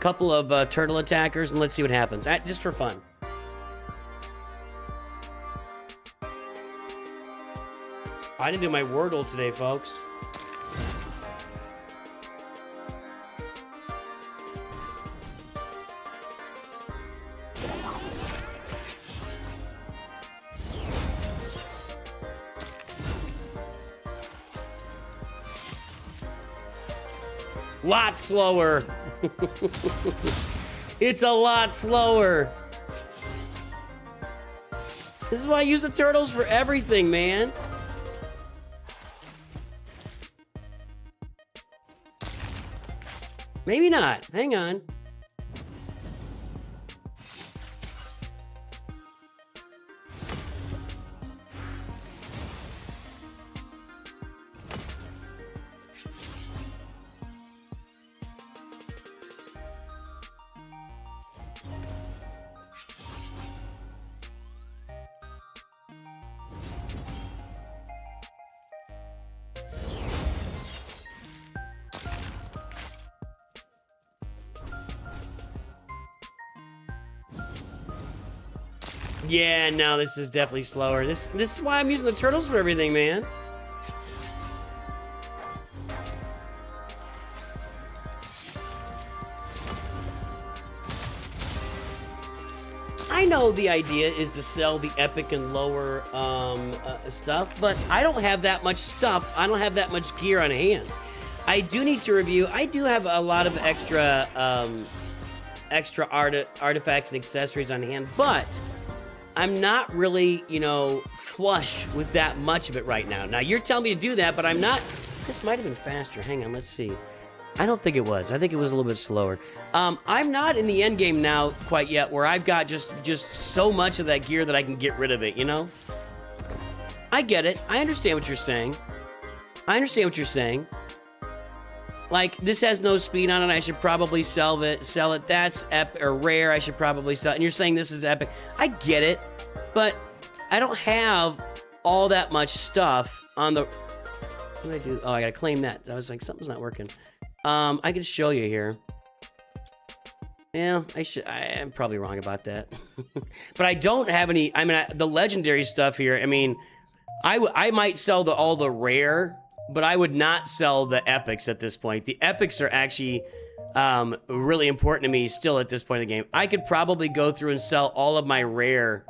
Couple of turtle attackers, and let's see what happens. Just for fun. I didn't do my Wordle today, folks. Lot slower. It's a lot slower. This is why I use the turtles for everything, man. Maybe not. Hang on. Yeah, no, this is definitely slower. This is why I'm using the turtles for everything, man. I know the idea is to sell the epic and lower stuff, but I don't have that much stuff. I don't have that much gear on hand. I do need to review. I do have a lot of extra artifacts and accessories on hand, but I'm not really, you know, flush with that much of it right now. Now, you're telling me to do that, but I'm not. This might have been faster. Hang on, let's see. I don't think it was. I think it was a little bit slower. I'm not in the end game now quite yet, where I've got just so much of that gear that I can get rid of it, you know? I get it. I understand what you're saying. I understand what you're saying. Like, this has no speed on it. I should probably sell it. That's epic or rare. I should probably sell it. And you're saying this is epic. I get it, but I don't have all that much stuff on the. What do I do? Oh, I gotta claim that. I was like, something's not working. I can show you here. Yeah, I'm probably wrong about that. But I don't have any. I mean, the legendary stuff here. I mean, I might sell all the rare. But I would not sell the epics at this point. The epics are actually really important to me still at this point in the game. I could probably go through and sell all of my rare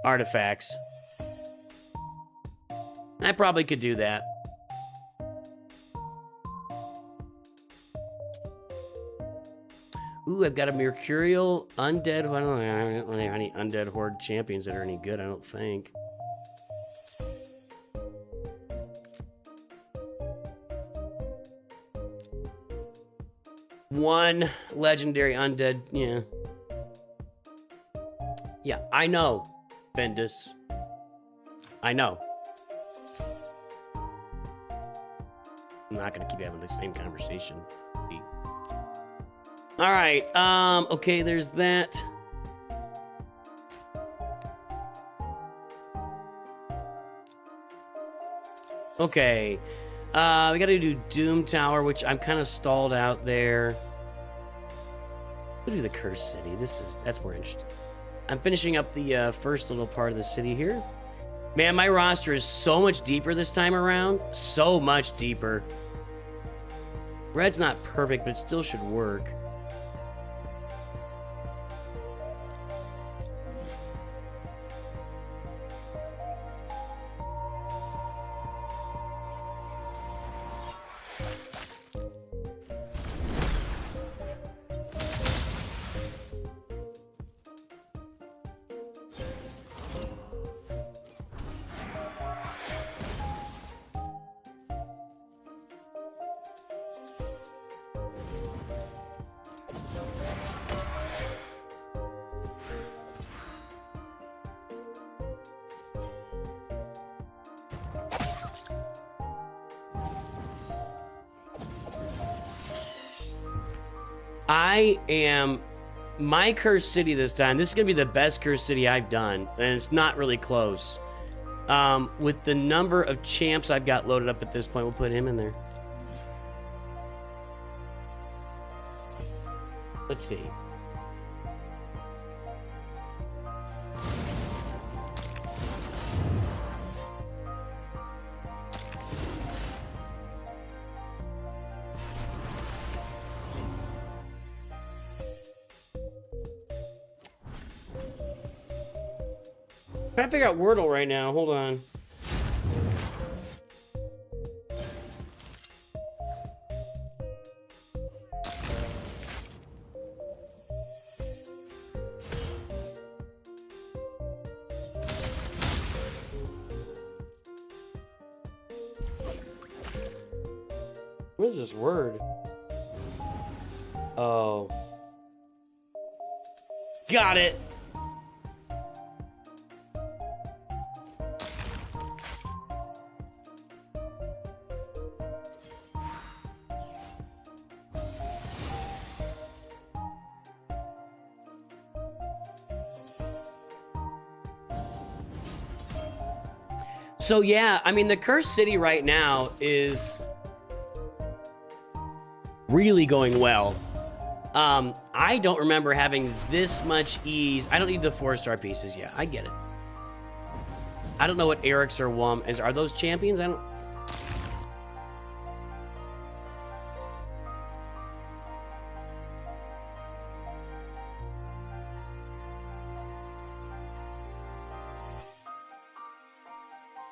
artifacts. I probably could do that. Ooh, I've got a Mercurial Undead. I don't have any Undead Horde champions that are any good, I don't think. One legendary undead, yeah. Yeah, I know, Bendis. I know. I'm not gonna keep having the same conversation. All right, okay, there's that. Okay. We gotta do Doom Tower, which I'm kind of stalled out there. We'll do the Cursed City. That's more interesting. I'm finishing up the first little part of the city here. Man, my roster is so much deeper this time around. So much deeper. Red's not perfect, but it still should work. I am my Cursed City this time. This is going to be the best Cursed City I've done, and it's not really close. With the number of champs I've got loaded up at this point, we'll put him in there. Let's see. Trying to figure out Wordle right now. Hold on. What is this word? Oh. Got it. So yeah, I mean, the Cursed City right now is really going well. I don't remember having this much ease. I don't need the 4-star pieces. Yeah, I get it. I don't know what Eric's or Wum is. Are those champions? I don't...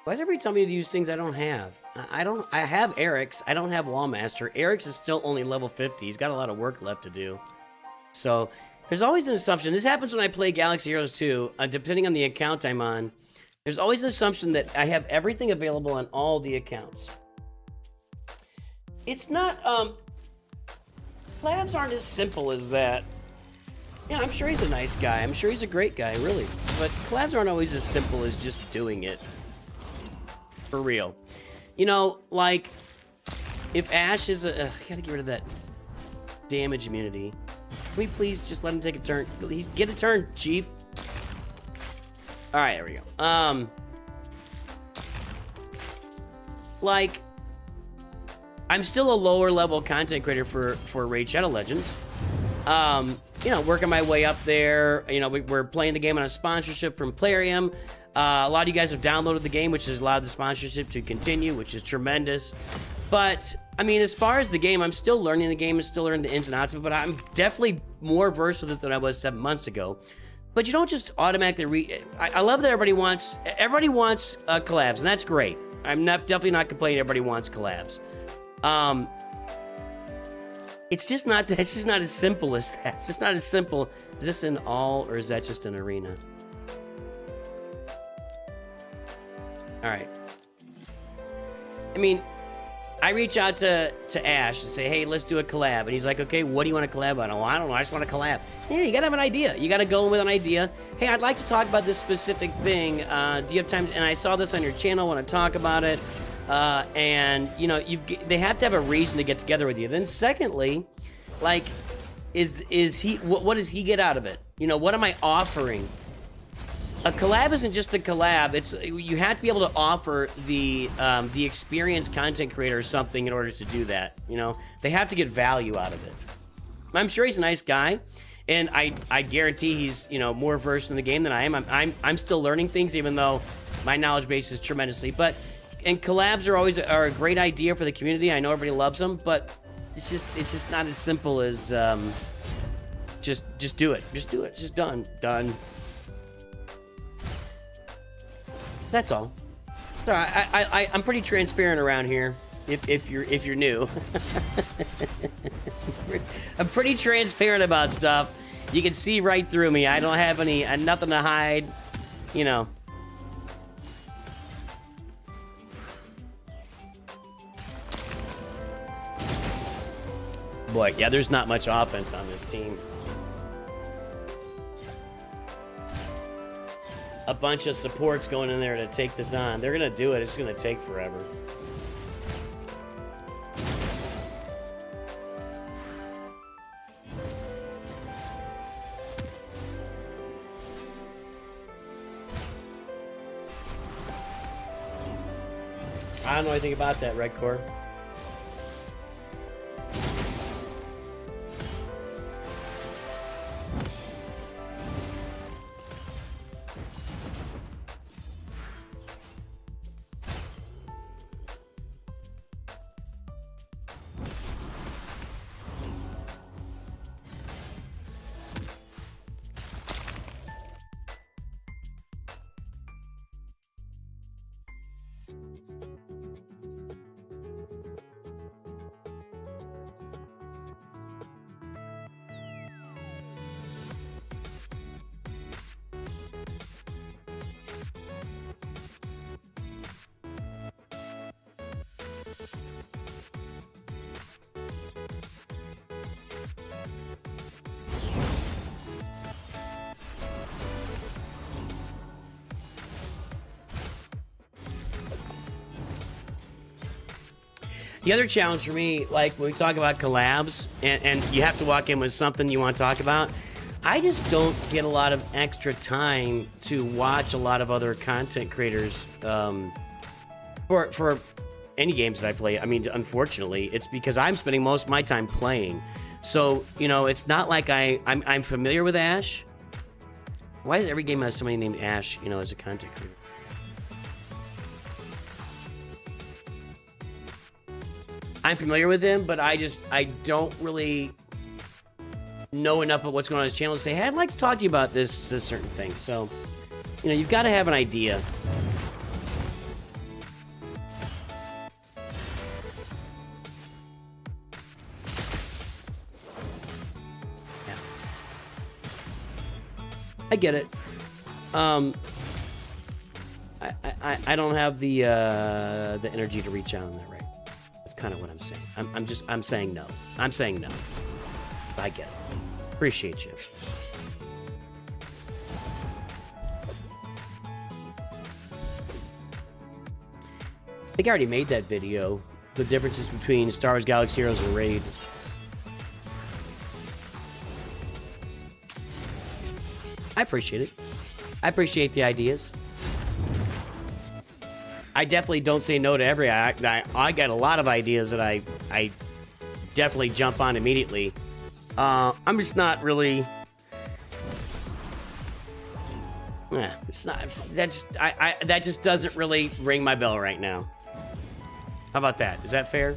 Why is everybody telling me to use things I don't have? I have Eric's. I don't have Wallmaster. Eric's is still only level 50. He's got a lot of work left to do. So there's always an assumption. This happens when I play Galaxy Heroes 2. Depending on the account I'm on, there's always an assumption that I have everything available on all the accounts. It's not, labs aren't as simple as that. Yeah, I'm sure he's a nice guy. I'm sure he's a great guy, really. But collabs aren't always as simple as just doing it. For real. You know, like, if Ash is a... I gotta get rid of that damage immunity. Can we please just let him take a turn? Please get a turn, Chief. Alright, there we go. Like, I'm still a lower level content creator for Raid Shadow Legends. You know, working my way up there. You know, we're playing the game on a sponsorship from Plarium. A lot of you guys have downloaded the game, which has allowed the sponsorship to continue, which is tremendous. But, I mean, as far as the game, I'm still learning the game and still learning the ins and outs of it, but I'm definitely more versed with it than I was 7 months ago. But you don't just automatically I love that everybody wants collabs, and that's great. I'm definitely not complaining everybody wants collabs. It's just not as simple as that. It's just not as simple. Is this an all, or is that just an arena? All right. I mean, I reach out to Ash and say, hey, let's do a collab. And he's like, okay, what do you want to collab on? Oh, I don't know. I just want to collab. Yeah, you got to have an idea. You got to go in with an idea. Hey, I'd like to talk about this specific thing. Do you have time? And I saw this on your channel. I want to talk about it. And, you know, they have to have a reason to get together with you. Then secondly, like, what does he get out of it? You know, what am I offering? a collab isn't just a collab. It's you have to be able to offer the experienced content creator something in order to do that. You know, they have to get value out of it. I'm sure he's a nice guy, and I guarantee he's, you know, more versed in the game than I am. I'm still learning things, even though my knowledge base is tremendously. And collabs are always a great idea for the community. I know everybody loves them, but it's just not as simple as just do it. Just do it. Just done. That's all. Sorry, I'm pretty transparent around here. If you're new, I'm pretty transparent about stuff. You can see right through me. I don't have nothing to hide. You know. Boy, yeah, there's not much offense on this team. A bunch of supports going in there to take this on. They're gonna do it. It's gonna take forever. I don't know anything about that, Red Core. The other challenge for me, like when we talk about collabs, and you have to walk in with something you want to talk about, I just don't get a lot of extra time to watch a lot of other content creators for any games that I play. I mean, unfortunately, it's because I'm spending most of my time playing. So, you know, it's not like I'm familiar with Ash. Why does every game have somebody named Ash, you know, as a content creator? I'm familiar with him, but I don't really know enough of what's going on his channel to say, hey, I'd like to talk to you about this certain thing. So, you know, you've got to have an idea. Yeah. I get it. I don't have the energy to reach out on that, right? Kind of what I'm saying. I'm saying no. I'm saying no. I get it. Appreciate you. I think I already made that video. The differences between Star Wars Galaxy Heroes and Raid. I appreciate it. I appreciate the ideas. I definitely don't say no to every act. I got a lot of ideas that I definitely jump on immediately. I'm just not really. It's not. That just doesn't really ring my bell right now. How about that? Is that fair?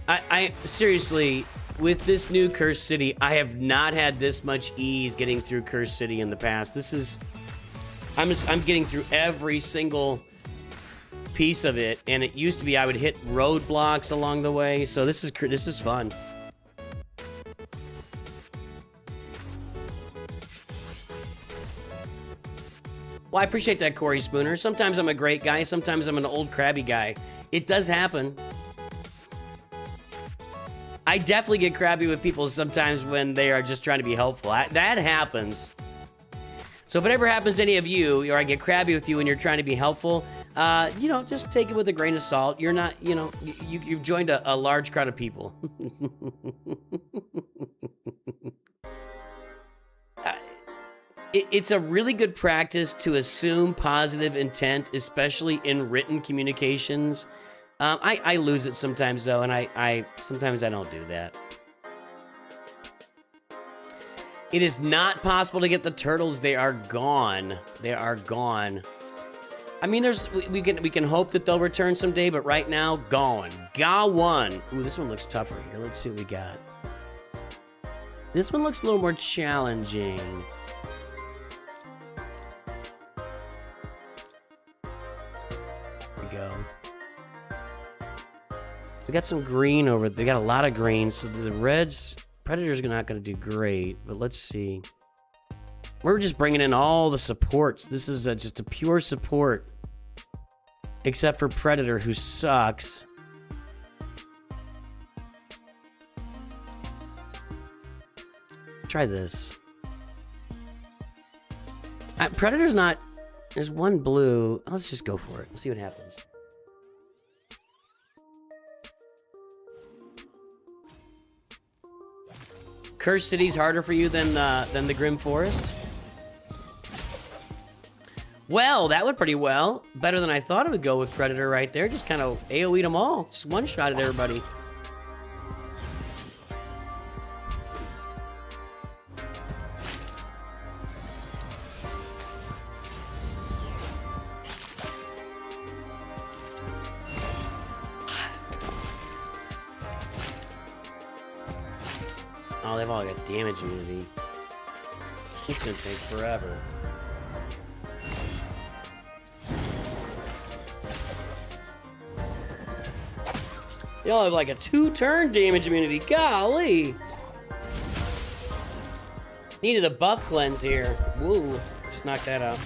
I seriously. With this new Cursed City, I have not had this much ease getting through Cursed City in the past. I'm getting through every single piece of it, and it used to be I would hit roadblocks along the way. So this is fun. Well, I appreciate that, Corey Spooner. Sometimes I'm a great guy, sometimes I'm an old crabby guy. It does happen. I definitely get crabby with people sometimes when they are just trying to be helpful. That happens. So if it ever happens to any of you, or I get crabby with you when you're trying to be helpful, You know, just take it with a grain of salt. You're not, you know, you've joined a large crowd of people. It's a really good practice to assume positive intent, especially in written communications. I lose it sometimes, though, and I sometimes I don't do that. It is not possible to get the turtles. They are gone. They are gone. I mean, we can hope that they'll return someday, but right now, gone. Gone. Ooh, this one looks tougher here. Let's see what we got. This one looks a little more challenging. There we go. We got some green over. They got a lot of green, so the reds. Predator's not going to do great, but let's see. We're just bringing in all the supports. This is just a pure support. Except for Predator, who sucks. Try this. Predator's not... There's one blue. Let's just go for it. Let's see what happens. Cursed City's harder for you than the Grim Forest? Well, that went pretty well. Better than I thought it would go with Predator right there. Just kind of AoE'd them all. Just one-shotted everybody. Oh, they've all got damage immunity. It's gonna take forever. Y'all have like a 2-turn damage immunity. Golly! Needed a buff cleanse here. Woo! Just knock that out.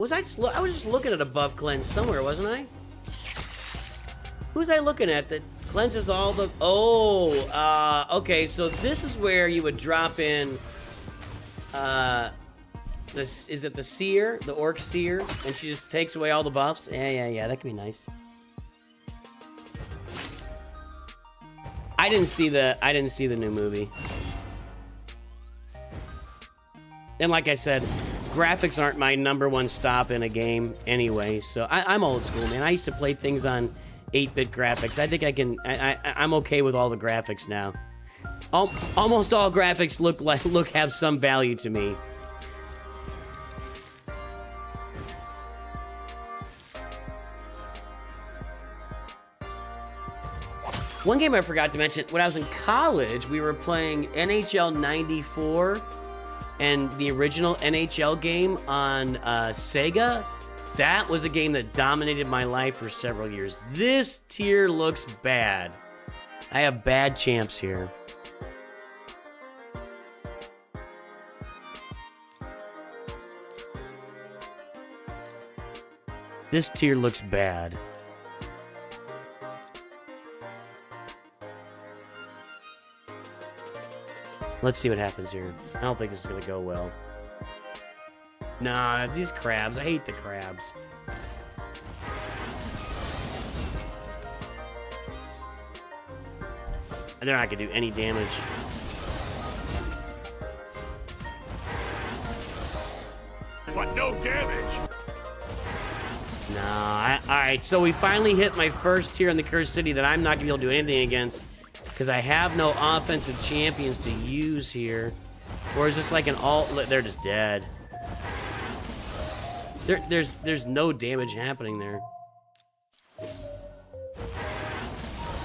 I was just looking at a buff cleanse somewhere, wasn't I? Who was I looking at that cleanses all the... Oh, okay, so this is where you would drop in... Is it the seer? The orc seer? And she just takes away all the buffs? Yeah, that could be nice. I didn't see the new movie. And like I said, graphics aren't my #1 stop in a game anyway, so I'm old school, man. I used to play things on 8-bit graphics. I think I'm okay with all the graphics now. Almost all graphics have some value to me. One game I forgot to mention, when I was in college, we were playing NHL 94 and the original NHL game on Sega. That was a game that dominated my life for several years. This tier looks bad. I have bad champs here. This tier looks bad. Let's see what happens here. I don't think this is going to go well. Nah, these crabs. I hate the crabs. They're not going to do any damage. But no damage! Nah, alright, so we finally hit my first tier in the Cursed City that I'm not going to be able to do anything against. Because I have no offensive champions to use here. Or is this like an alt? They're just dead. There's no damage happening there. I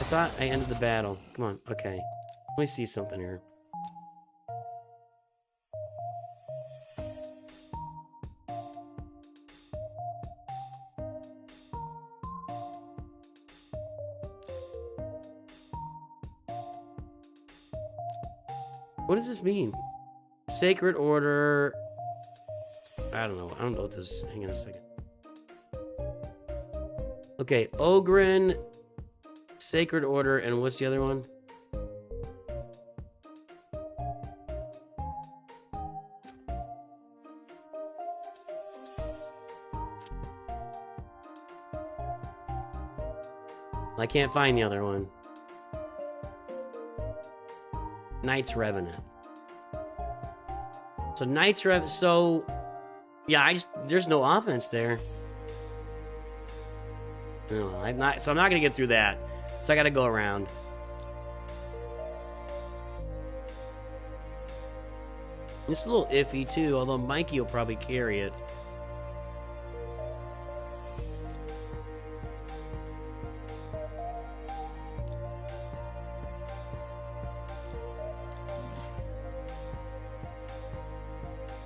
thought I ended the battle. Come on, okay. Let me see something here. What does this mean? Sacred Order. I don't know. I don't know what this. Hang on a second. Okay, Ogren, Sacred Order, and what's the other one? I can't find the other one. Knight's Revenant. So Knight's Revenant. So yeah, there's no offense there. No, I'm not gonna get through that. So I gotta go around. It's a little iffy too, although Mikey will probably carry it.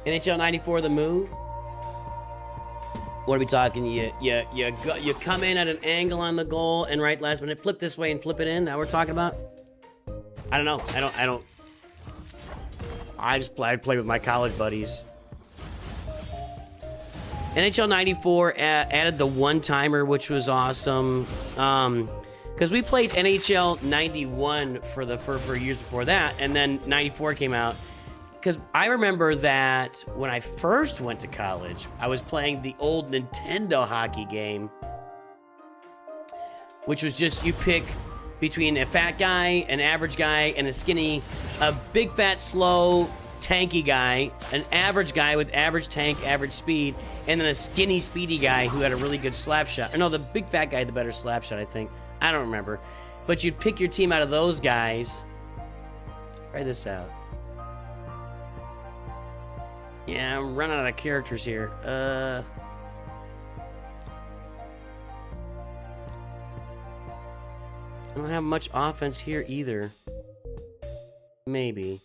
NHL 94, the move. What are we talking? You come in at an angle on the goal and right last minute flip this way and flip it in. That we're talking about? I don't know. I play with my college buddies. NHL 94 added the one-timer, which was awesome. Because we played NHL 91 for years before that, and then 94 came out. Because I remember that when I first went to college, I was playing the old Nintendo hockey game, which was just you pick between a fat guy, an average guy, and a big, fat, slow, tanky guy, an average guy with average tank, average speed, and then a skinny, speedy guy who had a really good slap shot. Or no, the big fat guy had the better slap shot, I think. I don't remember. But you'd pick your team out of those guys. Try this out. Yeah, I'm running out of characters here. I don't have much offense here either. Maybe.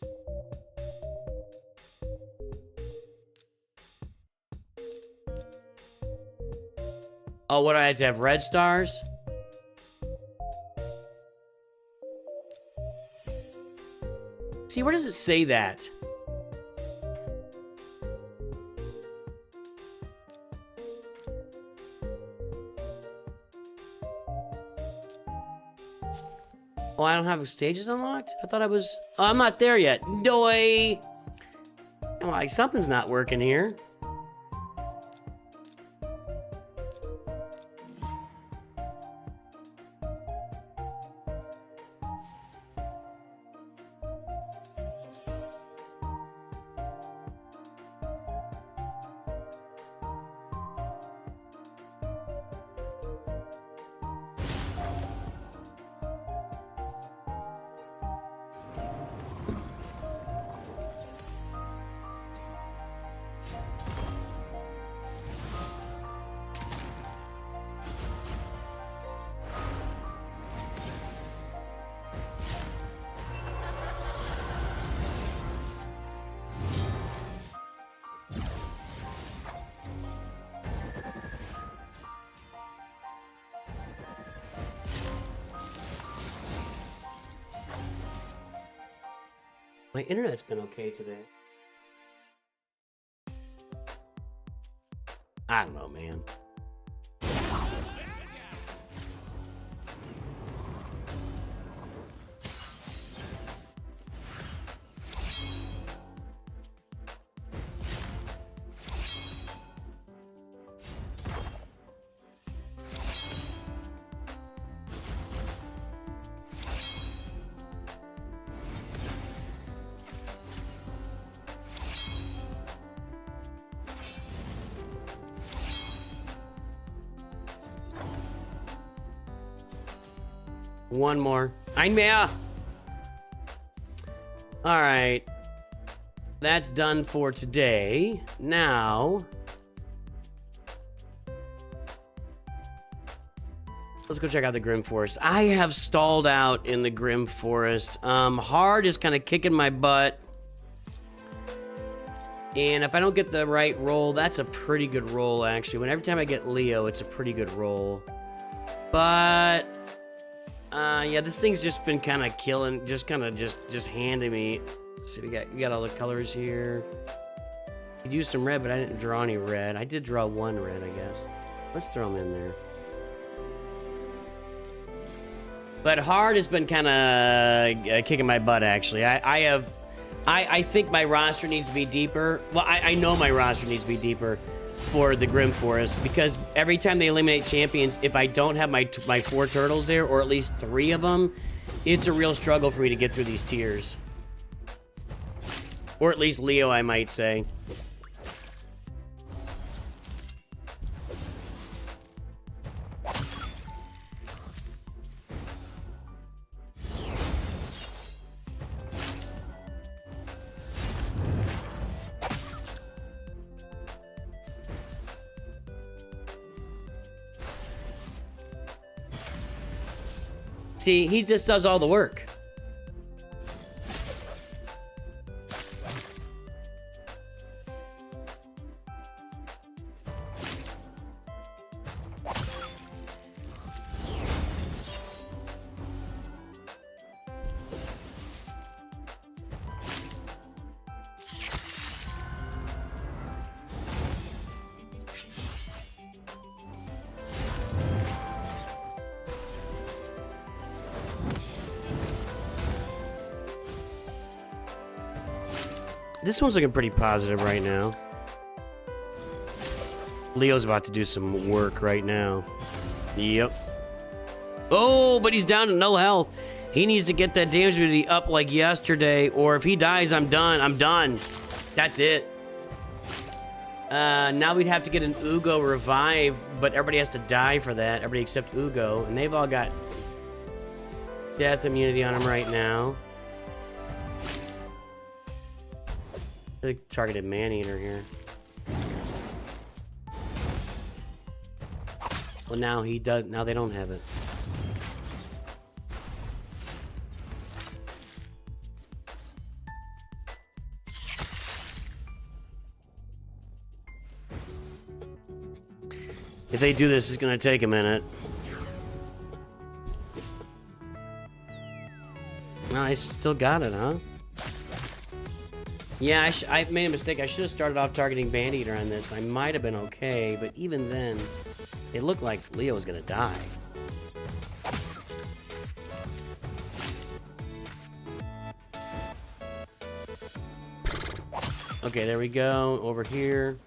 Oh, what do I have to have? Red stars? See, where does it say that? Oh, I don't have stages unlocked? I thought I was... Oh, I'm not there yet. Doy! I'm like, something's not working here. My internet's been okay today. I don't know, man. One more. Ein mehr. All right. That's done for today. Now, let's go check out the Grim Forest. I have stalled out in the Grim Forest. Hard is kind of kicking my butt. And if I don't get the right roll, that's a pretty good roll, actually. Every time I get Leo, it's a pretty good roll. But... yeah, this thing's just been kind of killing, just handing me. So we got all the colors here. Could use some red, but I didn't draw any red. I did draw one red, I guess. Let's throw them in there. But hard has been kind of kicking my butt, actually. I think my roster needs to be deeper. Well, I know my roster needs to be deeper. for the Grim Forest, because every time they eliminate champions, if I don't have my 4 turtles there, or at least 3 of them, it's a real struggle for me to get through these tiers. Or at least Leo, I might say. See, he just does all the work. This one's looking pretty positive right now. Leo's about to do some work right now. Yep. Oh, but he's down to no health. He needs to get that damage ability up like yesterday, or if he dies, I'm done. I'm done. That's it. Now we'd have to get an Ugo revive, but everybody has to die for that. Everybody except Ugo, and they've all got death immunity on them right now. The targeted man-eater here. Well, now he does. Now they don't have it. If they do this, it's gonna take a minute. No, I still got it, huh? Yeah, I made a mistake. I should have started off targeting Band-Eater on this. I might have been okay, but even then, it looked like Leo was gonna die. Okay, there we go. Over here.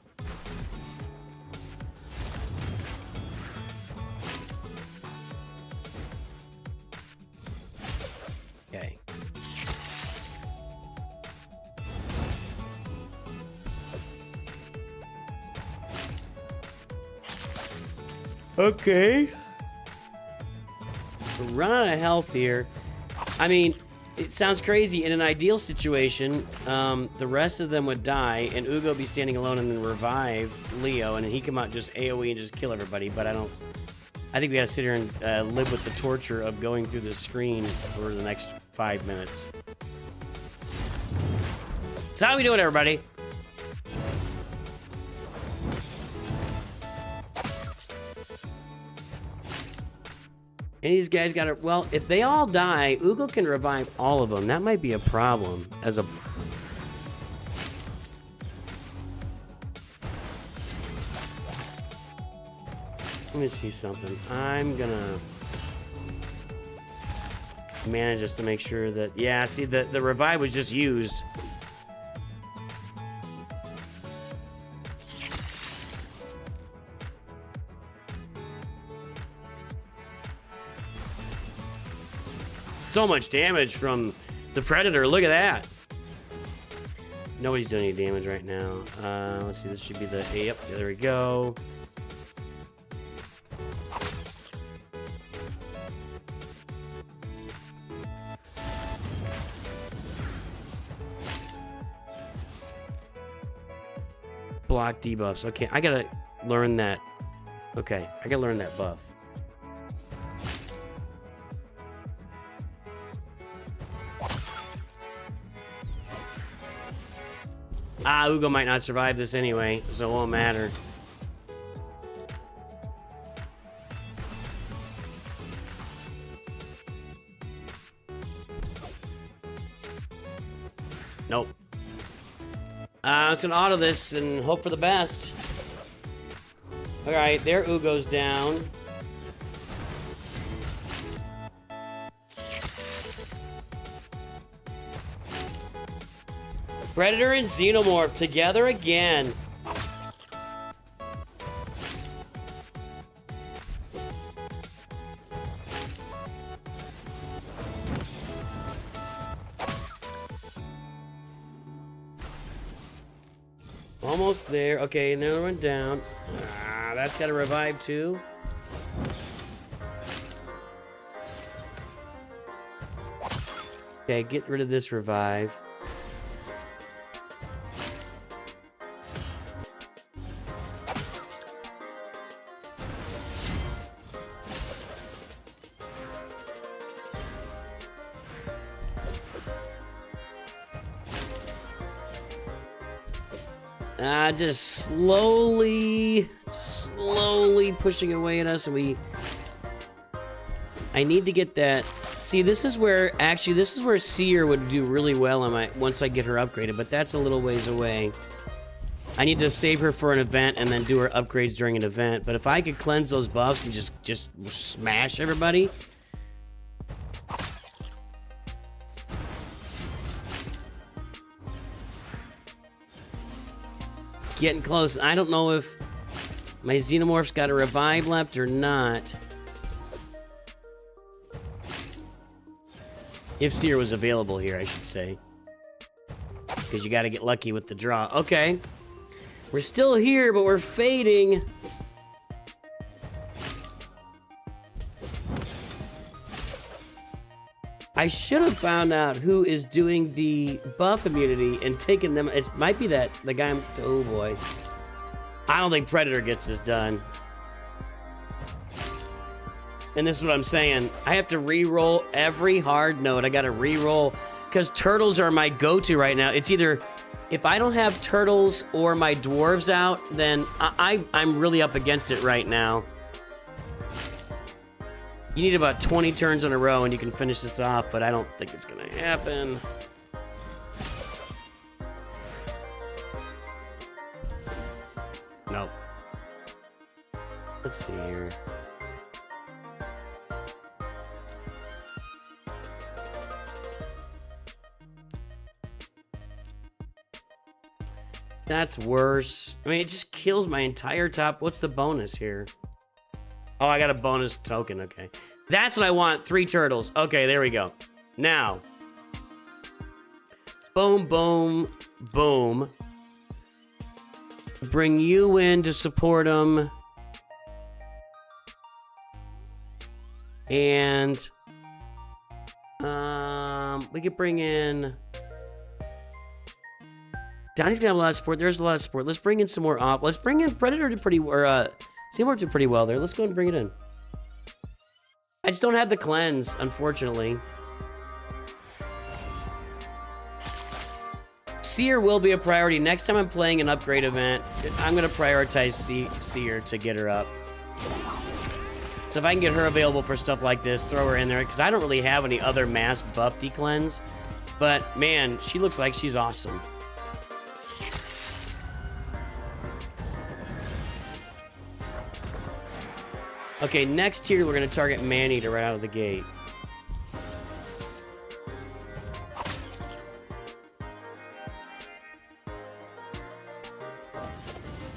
Okay. Okay. We're running out of health here. I mean, it sounds crazy. In an ideal situation, the rest of them would die, and Ugo would be standing alone and then revive Leo, and he come out just AoE and just kill everybody. But I think we gotta sit here and live with the torture of going through the screen for the next 5 minutes. So how we doing, everybody? And these guys got to... Well, if they all die, Ugo can revive all of them. That might be a problem as a... Let me see something. I'm gonna manage just to make sure that... Yeah, see, the revive was just used. So much damage from the Predator. Look at that. Nobody's doing any damage right now. Let's see. This should be the... Yep, there we go. Block debuffs. Okay, I gotta learn that. Okay, I gotta learn that buff. Ugo might not survive this anyway, so it won't matter. Nope. I'm just gonna auto this and hope for the best. Alright, there Ugo's down. Predator and Xenomorph together again. Almost there. Okay, another one down. Ah, that's got to revive too. Okay, get rid of this revive. Just slowly pushing away at us, and I need to get that. See, this is where Seer would do really well on once I get her upgraded, but that's a little ways away. I need to save her for an event and then do her upgrades during an event. But if I could cleanse those buffs and just smash everybody. Getting close. I don't know if my Xenomorph's got a revive left or not. If Seer was available here, I should say. Because you got to get lucky with the draw. Okay. We're still here, but we're fading. I should have found out who is doing the buff immunity and taking them. It might be the guy. Oh boy. I don't think Predator gets this done. And this is what I'm saying. I have to re-roll every hard note. I got to re-roll because turtles are my go-to right now. It's either if I don't have turtles or my dwarves out, then I'm really up against it right now. You need about 20 turns in a row and you can finish this off, but I don't think it's going to happen. Nope. Let's see here. That's worse. I mean, it just kills my entire top. What's the bonus here? Oh, I got a bonus token. Okay. That's what I want. 3 turtles. Okay, there we go. Now. Boom, boom, boom. Bring you in to support them. And we could bring in Donnie's gonna have a lot of support. There's a lot of support. Let's bring in some more off. Let's bring in Predator to Xenomorph did pretty well there. Let's go and bring it in. I just don't have the cleanse, unfortunately. Seer will be a priority. Next time I'm playing an upgrade event, I'm going to prioritize Seer to get her up. So if I can get her available for stuff like this, throw her in there. Because I don't really have any other mass buff decleanse. But, man, she looks like she's awesome. Okay, next here, we're going to target Maneater right out of the gate.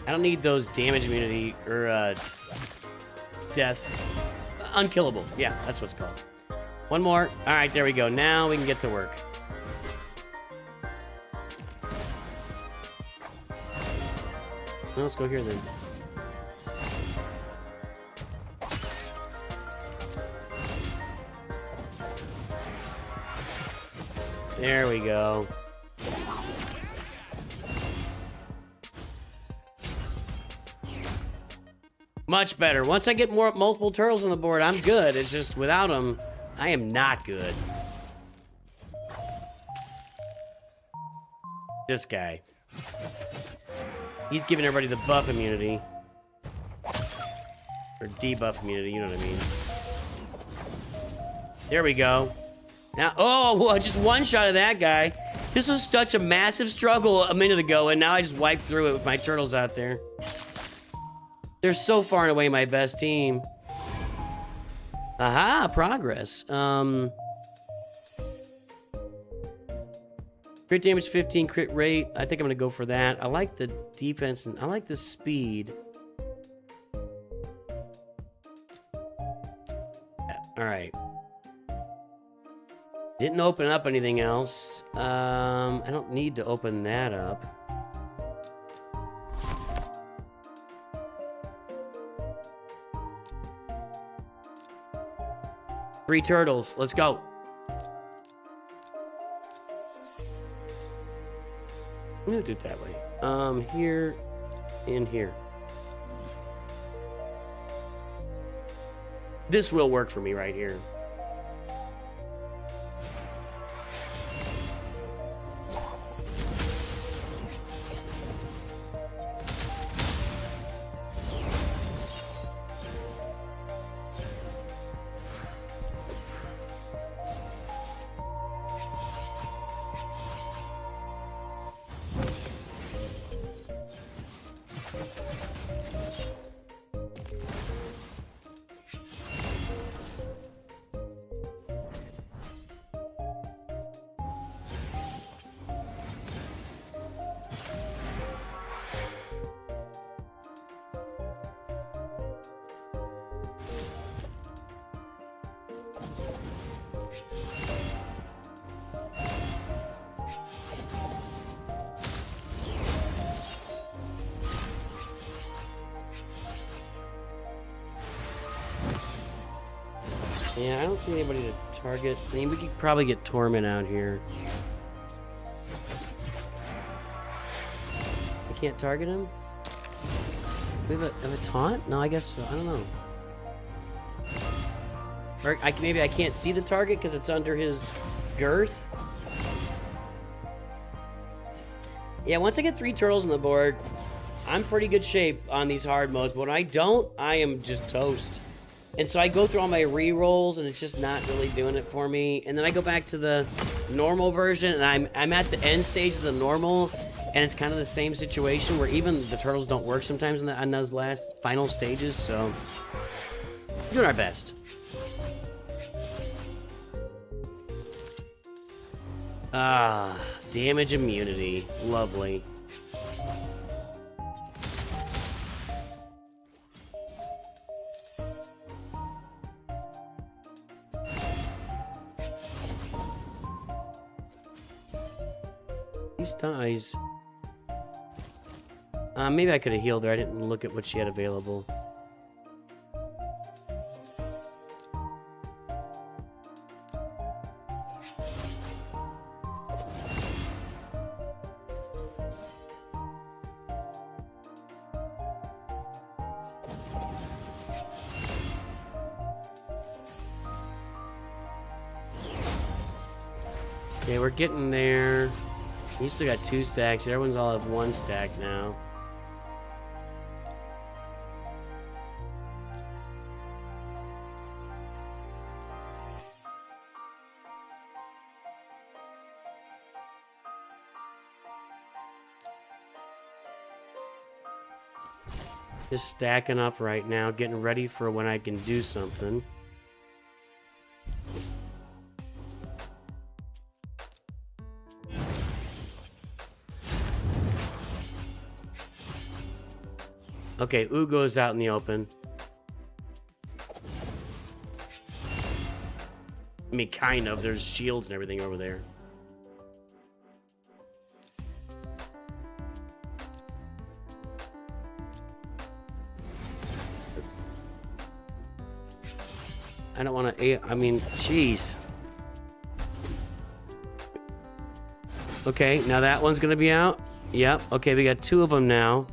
I don't need those damage immunity or death. Unkillable. Yeah, that's what it's called. One more. All right, there we go. Now we can get to work. Well, let's go here then. There we go. Much better. Once I get multiple turtles on the board, I'm good. It's just without them, I am not good. This guy. He's giving everybody the buff immunity. Or debuff immunity, you know what I mean. There we go. Now, oh, just one shot of that guy. This was such a massive struggle a minute ago, and now I just wiped through it with my turtles out there. They're so far and away my best team. Aha, progress. Crit damage 15, crit rate. I think I'm gonna go for that. I like the defense and I like the speed. Yeah, all right. Didn't open up anything else. I don't need to open that up. 3 turtles. Let's go. I'm gonna do it that way. Here and here. This will work for me right here. Yeah, I don't see anybody to target. I mean, we could probably get Torment out here. I can't target him? Do we have a taunt? No, I guess so. I don't know. Or maybe I can't see the target because it's under his girth. Yeah, once I get 3 turtles on the board, I'm pretty good shape on these hard modes. But when I don't, I am just toast. And so I go through all my re-rolls, and it's just not really doing it for me. And then I go back to the normal version, and I'm at the end stage of the normal, and it's kind of the same situation where even the turtles don't work sometimes on those last final stages. So we're doing our best. Ah, damage immunity, lovely. These ties. Maybe I could have healed her. I didn't look at what she had available. Okay, we're getting there. He's still got 2 stacks. Everyone's all have 1 stack now. Just stacking up right now, getting ready for when I can do something. Okay, Ugo's out in the open. I mean, kind of. There's shields and everything over there. I don't want to... I mean, jeez. Okay, now that one's going to be out. Yep. Okay, we got 2 of them now.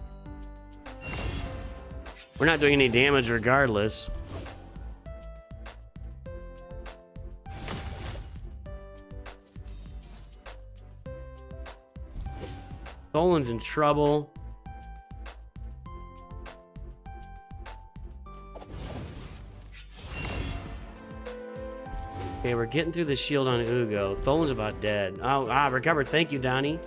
We're not doing any damage regardless. Dolan's in trouble. Okay, we're getting through the shield on Ugo. Tholan's about dead. Oh, recovered. Thank you, Donnie.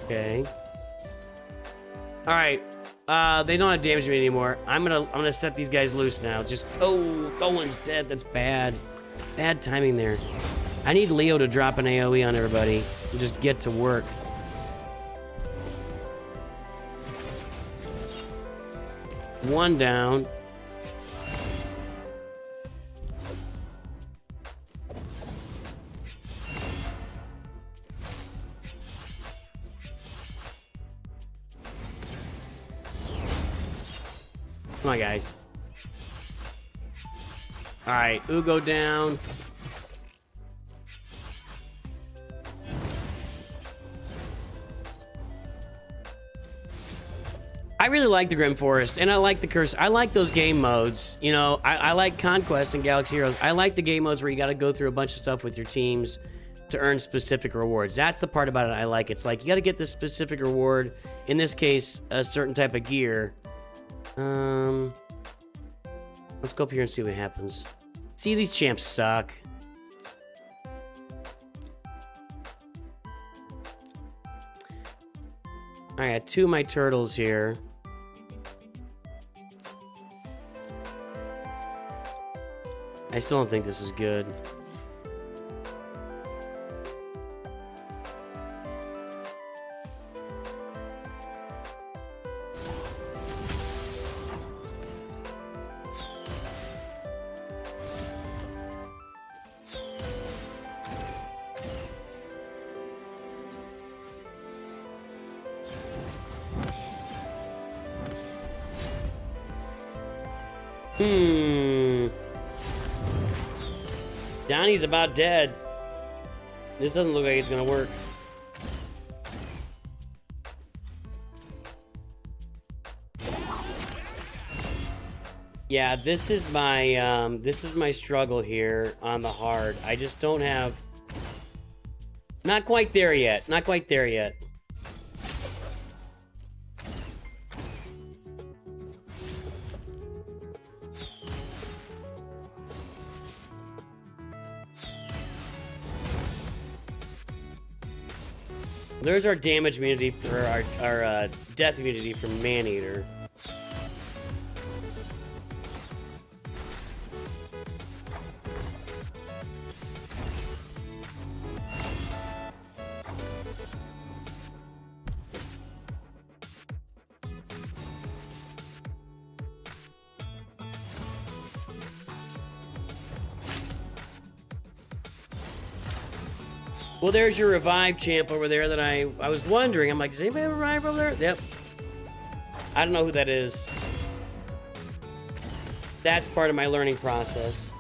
Okay. All right. They don't have damage me anymore. I'm gonna set these guys loose now. Just Tholan's dead. That's bad. Bad timing there. I need Leo to drop an AoE on everybody and just get to work. One down. Come on, guys. All right, Ugo down. I really like the Grim Forest, and I like the Curse. I like those game modes. You know, I like Conquest and Galaxy Heroes. I like the game modes where you got to go through a bunch of stuff with your teams to earn specific rewards. That's the part about it I like. It's like you got to get this specific reward. In this case, a certain type of gear. Let's go up here and see what happens. See, these champs suck. I got 2 of my turtles here. I still don't think this is good. Donnie's about dead. This doesn't look like it's gonna work. Yeah, this is my struggle here on the hard. I just don't have. Not quite there yet. Not quite there yet. There's our damage immunity for our death immunity from Maneater. Well, there's your revive champ over there that I was wondering. I'm like, does anybody have a revive over there? Yep. I don't know who that is. That's part of my learning process.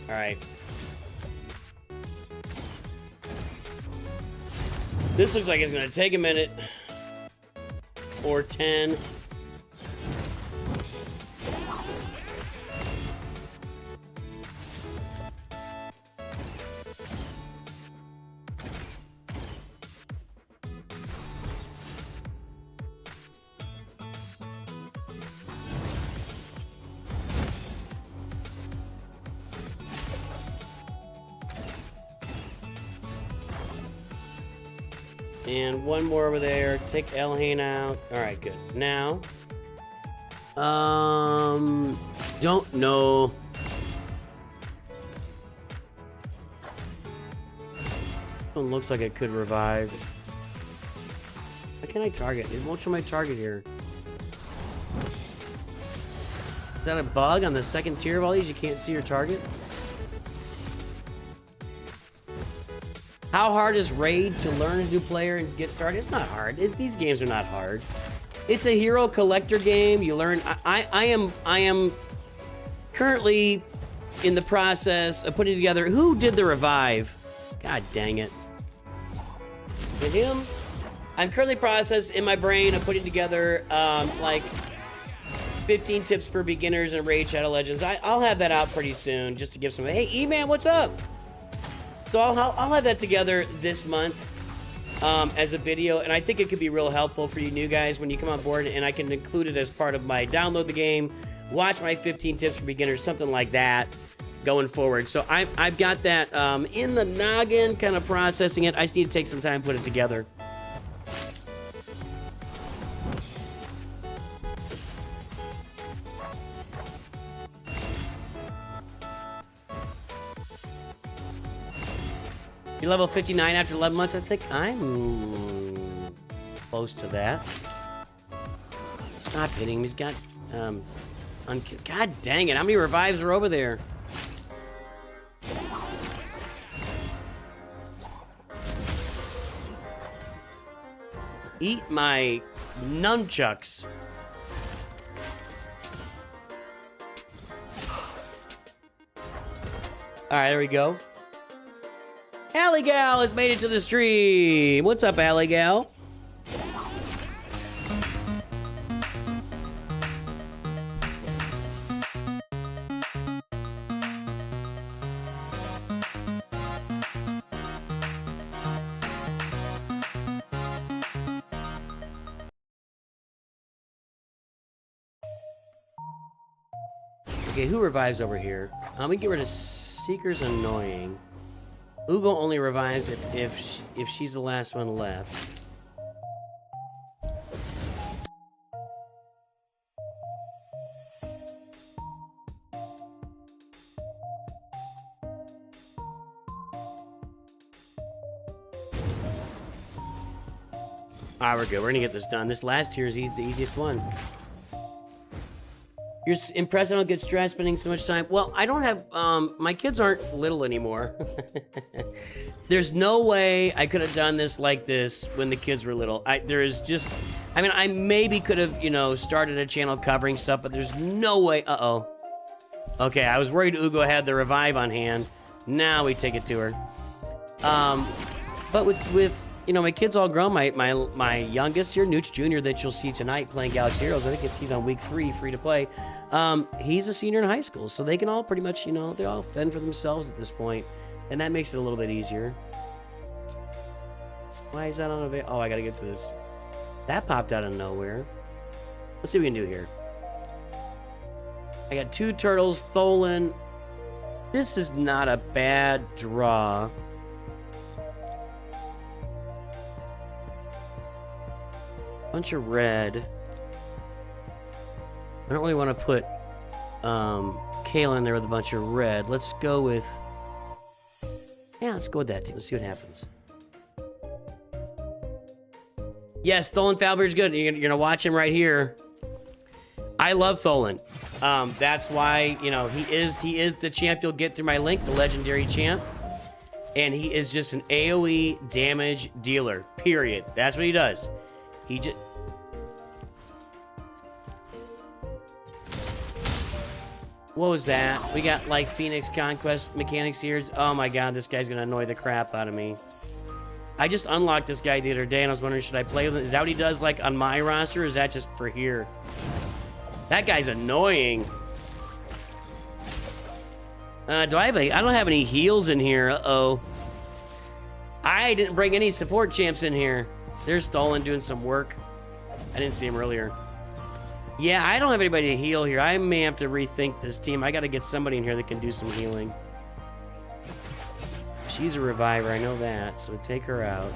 All right. This looks like it's going to take a minute. Or 10. And one more over there. Take Elhain out. All right, good. Now, don't know. One looks like it could revive. How can I target? It won't show my target here. Is that a bug on the second tier of all these? You can't see your target? How hard is Raid to learn a new player and get started? It's not hard. These games are not hard. It's a hero collector game. You learn. I am currently in the process of putting together. Who did the revive? God dang it. With him? I'm currently processed in my brain of putting together like 15 tips for beginners in Raid Shadow Legends. I'll have that out pretty soon just to give some. Hey, E-Man, what's up? So I'll have that together this month as a video, and I think it could be real helpful for you new guys when you come on board, and I can include it as part of my download the game, watch my 15 tips for beginners, something like that going forward. So I've got that in the noggin, kind of processing it. I just need to take some time to put it together. You're level 59 after 11 months. I think I'm close to that. Stop hitting him. He's got, God dang it. How many revives are over there? Eat my nunchucks. All right, there we go. Alley Gal has made it to the stream. What's up, Alley Gal? Okay, who revives over here? We can get rid of Seeker's annoying. Ugo only revives if she's the last one left. Ah, we're good. We're gonna get this done. This last tier is the easiest one. You're impressed I don't get stressed spending so much time. Well, I don't have, my kids aren't little anymore. There's no way I could have done this like this when the kids were little. I mean, I maybe could have, you know, started a channel covering stuff, but there's no way. Uh-oh. Okay, I was worried Ugo had the revive on hand. Now we take it to her. But with you know, my kids all grown. My youngest here, Nooch Jr., that you'll see tonight playing Galaxy Heroes. I think he's on week 3, free to play. He's a senior in high school, so they can all pretty much, you know, they all fend for themselves at this point, and that makes it a little bit easier. Why is that unavailable? Oh, I gotta get to this. That popped out of nowhere. Let's see what we can do here. I got 2 turtles, Tholen. This is not a bad draw. Bunch of red. I don't really want to put Kayla in there with a bunch of red. Let's go with... Yeah, let's go with that team. Let's see what happens. Yes, Tholen Falbeard's good. You're going to watch him right here. I love Tholen. That's why, you know, he is the champ you'll get through my link, the legendary champ. And he is just an AoE damage dealer, period. That's what he does. He just... What was that? We got, like, Phoenix Conquest mechanics here. Oh my god, this guy's gonna annoy the crap out of me. I just unlocked this guy the other day, and I was wondering, should I play with him? Is that what he does, like, on my roster, or is that just for here? That guy's annoying. I don't have any heals in here. Uh-oh. I didn't bring any support champs in here. There's Tholen doing some work. I didn't see him earlier. Yeah, I don't have anybody to heal here. I may have to rethink this team. I got to get somebody in here that can do some healing. She's a reviver, I know that. So take her out.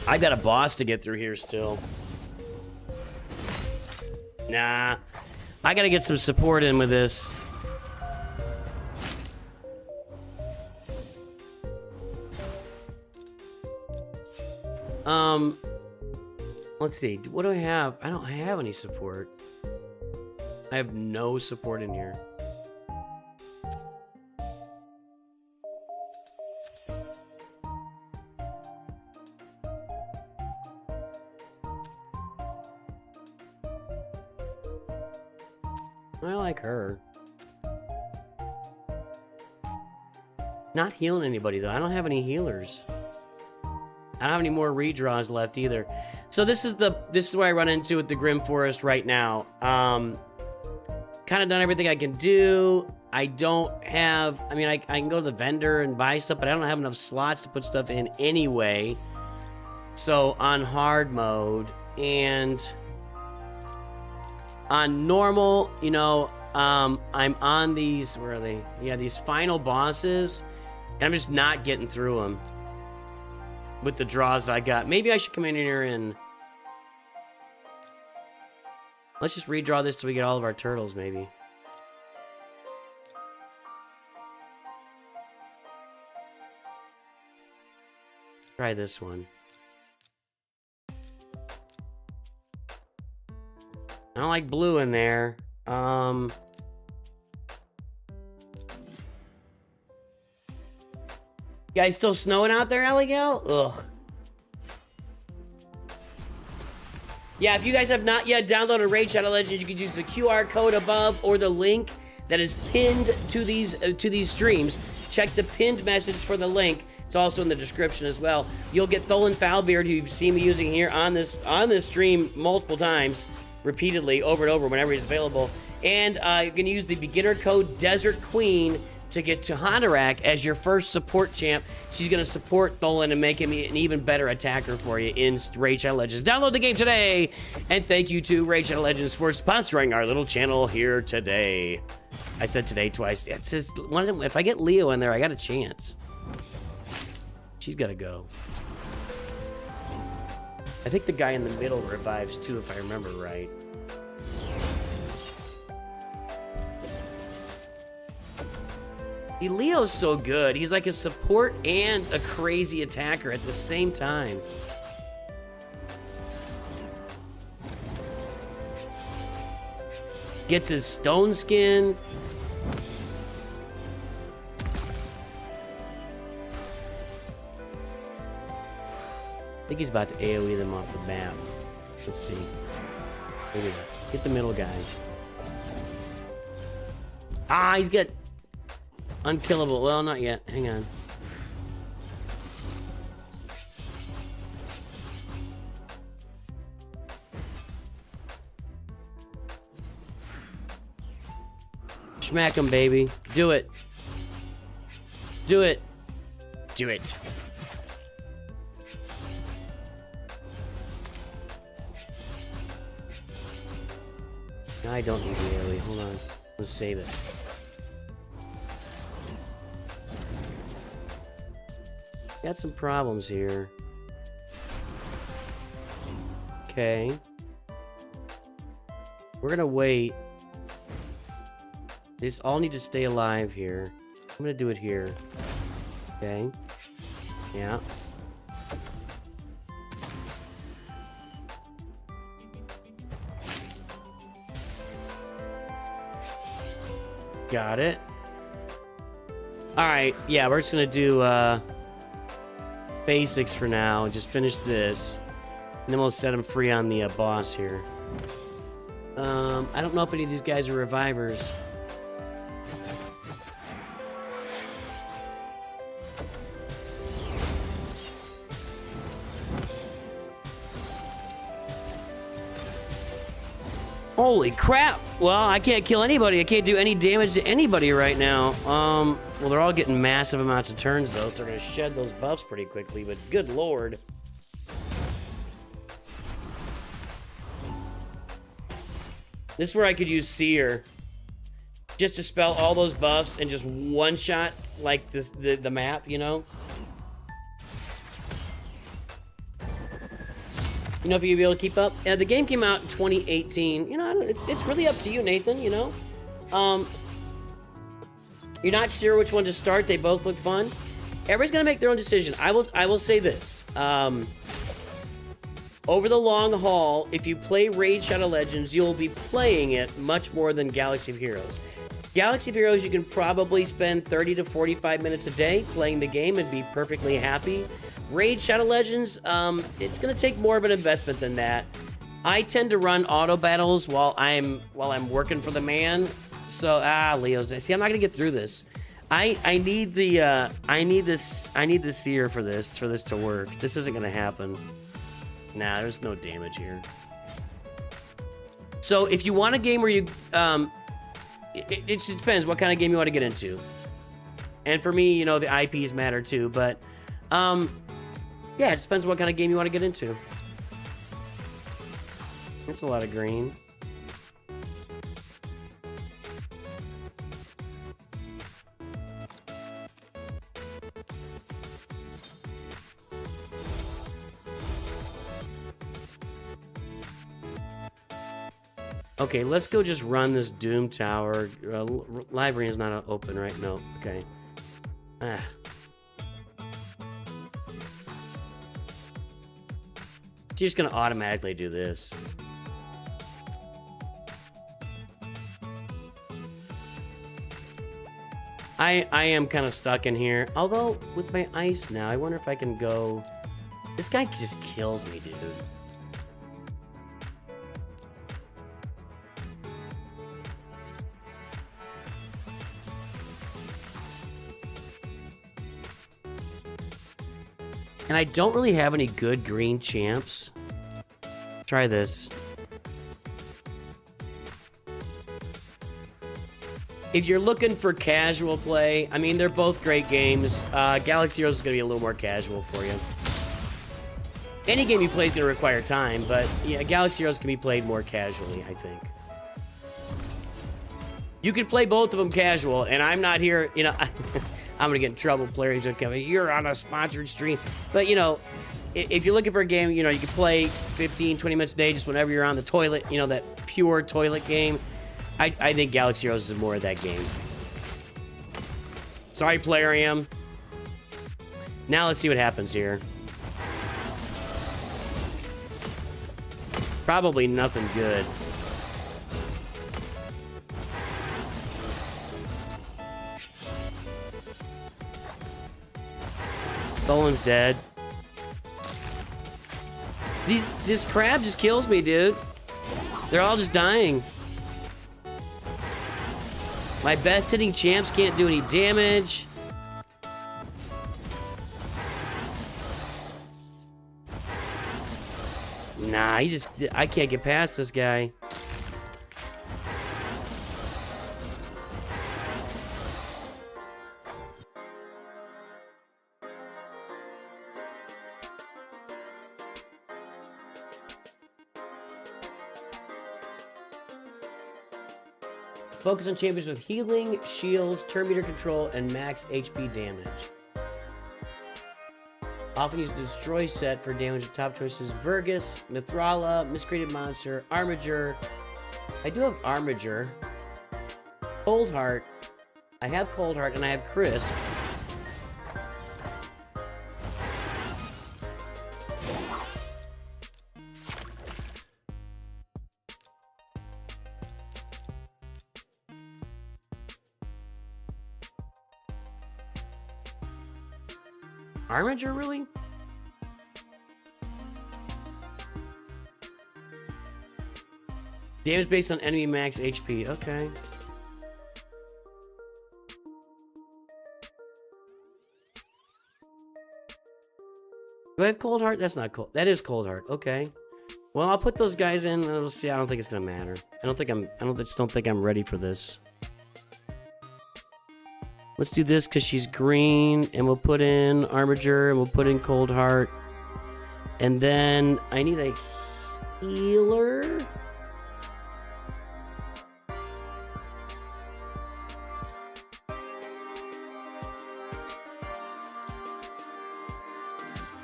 I got a boss to get through here still. Nah. I got to get some support in with this. Let's see. What do I have? I don't have any support. I have no support in here. I like her. Not healing anybody, though. I don't have any healers. I don't have any more redraws left either. So this is where I run into with the Grim Forest right now. Kind of done everything I can do. I don't have... I mean, I can go to the vendor and buy stuff, but I don't have enough slots to put stuff in anyway. So on hard mode and on normal, you know, I'm on these... Where are they? Yeah, these final bosses, and I'm just not getting through them with the draws that I got. Maybe I should come in here and... Let's just redraw this till we get all of our turtles, maybe. Try this one. I don't like blue in there. Guys still snowing out there, Alligal? Ugh. Yeah, if you guys have not yet downloaded Raid Shadow Legends, you can use the QR code above or the link that is pinned to these streams. Check the pinned message for the link. It's also in the description as well. You'll get Tholen Foulbeard, who you've seen me using here on this stream multiple times, repeatedly, over and over, whenever he's available. And you're going to use the beginner code DESERTQUEEN to get Tuhanarak as your first support champ. She's going to support Tholen and make him an even better attacker for you in Raid Shadow Legends. Download the game today! And thank you to Raid Shadow Legends for sponsoring our little channel here today. I said today twice. It says, if I get Leo in there, I got a chance. She's got to go. I think the guy in the middle revives too, if I remember right. Leo's so good. He's like a support and a crazy attacker at the same time. Gets his stone skin. I think he's about to AoE them off the map. Let's see. Look at that. Get the middle guy. Ah, he's got unkillable. Well, not yet. Hang on. Smack him, baby. Do it. Do it. Do it. I don't need the AoE. Hold on. Let's save it. Got some problems here. Okay. We're gonna wait. They just all need to stay alive here. I'm gonna do it here. Okay. Yeah. Got it. Alright, yeah, we're just gonna do basics for now and just finish this. And then we'll set him free on the boss here. I don't know if any of these guys are revivers. Holy crap! Well, I can't kill anybody. I can't do any damage to anybody right now. Well, they're all getting massive amounts of turns, though, so they're going to shed those buffs pretty quickly, but good lord. This is where I could use Seer. Just to spell all those buffs and just one-shot, like, the map, you know? You know, if you'll be able to keep up. The game came out in 2018. You know, it's really up to you, Nathan, you know? You're not sure which one to start. They both look fun. Everybody's going to make their own decision. I will say this. Over the long haul, if you play Raid Shadow Legends, you'll be playing it much more than Galaxy of Heroes. Galaxy of Heroes, you can probably spend 30 to 45 minutes a day playing the game and be perfectly happy. Raid Shadow Legends, it's going to take more of an investment than that. I tend to run auto battles while I'm working for the man. So Leo's. See, I'm not going to get through this. I need the seer for this to work. This isn't going to happen. Nah, there's no damage here. So if you want a game where you it just depends what kind of game you want to get into. And for me, you know, the IPs matter too, but yeah, it depends what kind of game you want to get into. That's a lot of green. Okay, let's go just run this Doom Tower. Live Arena is not open right now. Okay. She's just gonna automatically do this. I am kind of stuck in here. Although, with my ice now, I wonder if I can go... This guy just kills me, dude. And I don't really have any good green champs. Try this. If you're looking for casual play, I mean, they're both great games. Galaxy Heroes is going to be a little more casual for you. Any game you play is going to require time, but yeah, Galaxy Heroes can be played more casually, I think. You can play both of them casual, and I'm not here, you know, I'm going to get in trouble. Players are coming, you're on a sponsored stream. But, you know, if you're looking for a game, you know, you can play 15, 20 minutes a day just whenever you're on the toilet, you know, that pure toilet game. I think Galaxy Heroes is more of that game. Sorry, Plarium. Now let's see what happens here. Probably nothing good. Stolen's dead. This crab just kills me, dude. They're all just dying. My best hitting champs can't do any damage. Nah, I can't get past this guy. Focus on champions with healing, shields, turn meter control, and max HP damage. Often use the destroy set for damage. The top choices: Vergus, Mithrala, Miscreated Monster, Armiger. I do have Armiger. Cold Heart. I have Cold Heart, and I have Crisp. Armiger, really? Damage based on enemy max HP. Okay. Do I have Cold Heart? That's not cold. That is Cold Heart. Okay. Well, I'll put those guys in and we'll see. I don't think it's gonna matter. I just don't think I'm ready for this. Let's do this because she's green, and we'll put in Armiger, and we'll put in Cold Heart. And then I need a healer.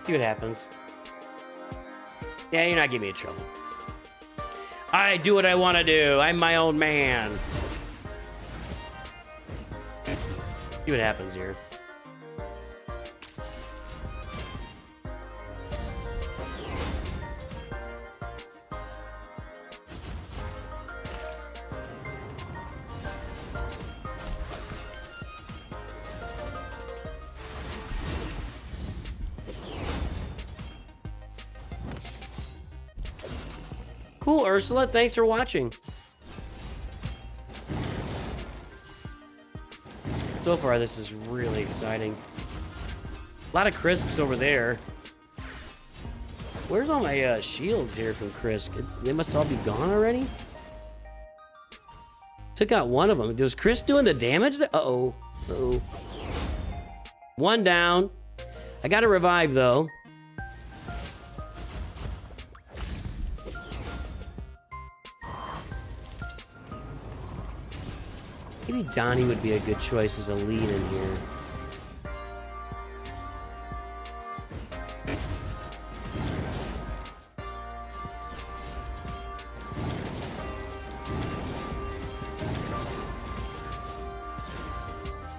See what happens. Yeah, you're not getting me in trouble. I do what I want to do. I'm my own man. See what happens here. Cool, Ursula. Thanks for watching. So far, this is really exciting. A lot of Crisks over there. Where's all my shields here from Crisk? They must all be gone already? Took out one of them. Was Crisk doing the damage? Uh-oh. Uh-oh. One down. I got to revive, though. Maybe Donnie would be a good choice as a lead in here.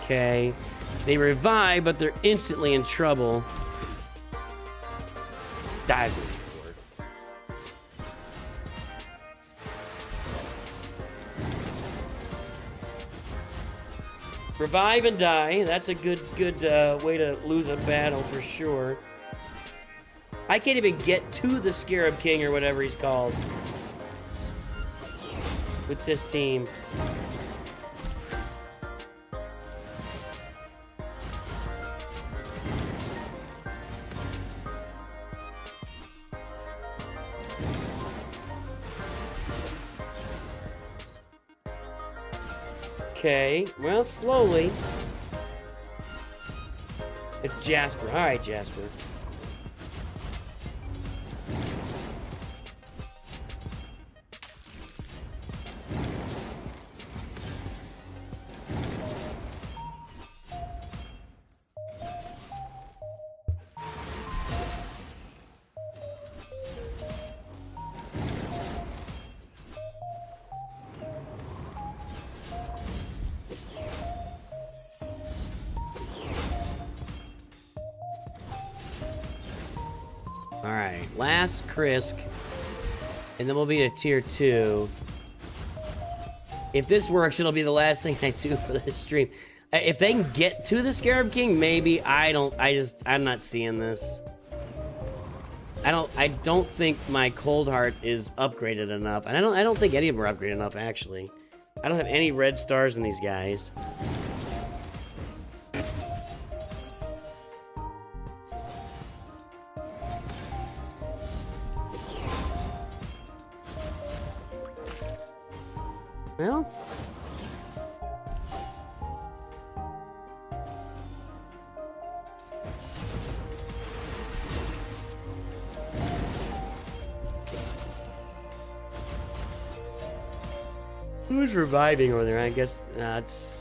Okay. They revive, but they're instantly in trouble. That's Revive and die. That's a good way to lose a battle for sure. I can't even get to the Scarab King or whatever he's called with this team. Okay, well, slowly. It's Jasper. All right, Jasper. Alright, last Krisk, and then we'll be to tier 2. If this works, it'll be the last thing I do for this stream. If they can get to the Scarab King, maybe. I'm not seeing this. I don't think my Cold Heart is upgraded enough. And I don't think any of them are upgraded enough, actually. I don't have any red stars in these guys. Well, who's reviving over there? I guess that's...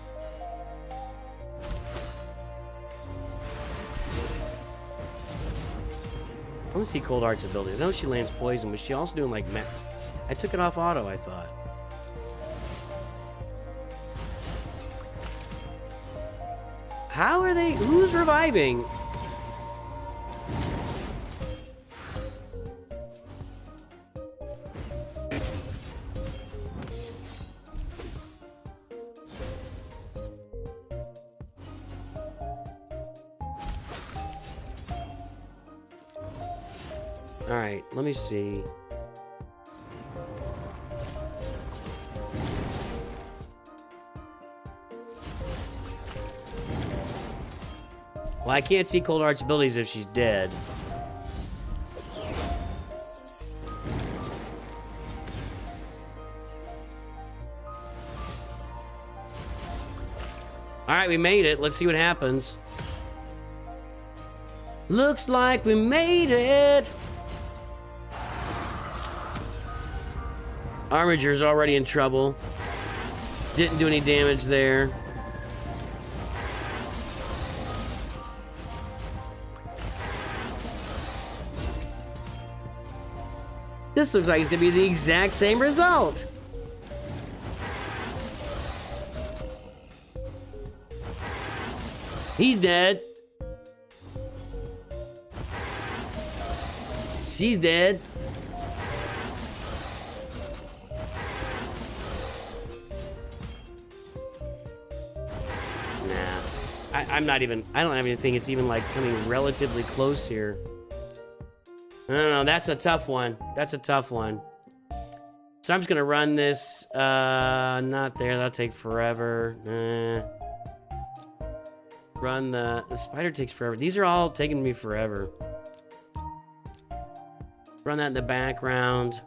I want to see Cold Heart's ability. I know she lands poison, but she also doing like... I took it off auto, I thought. How are they? Who's reviving? All right, let me see. Well, I can't see Cold Heart's abilities if she's dead. Alright, we made it. Let's see what happens. Looks like we made it! Armiger's already in trouble. Didn't do any damage there. This looks like it's gonna be the exact same result. He's dead. She's dead. Nah. I'm not even... I don't even think it's even, like, coming relatively close here. I don't know. That's a tough one. That's a tough one. So I'm just gonna run this. Not there. That'll take forever. Run the spider takes forever. These are all taking me forever. Run that in the background.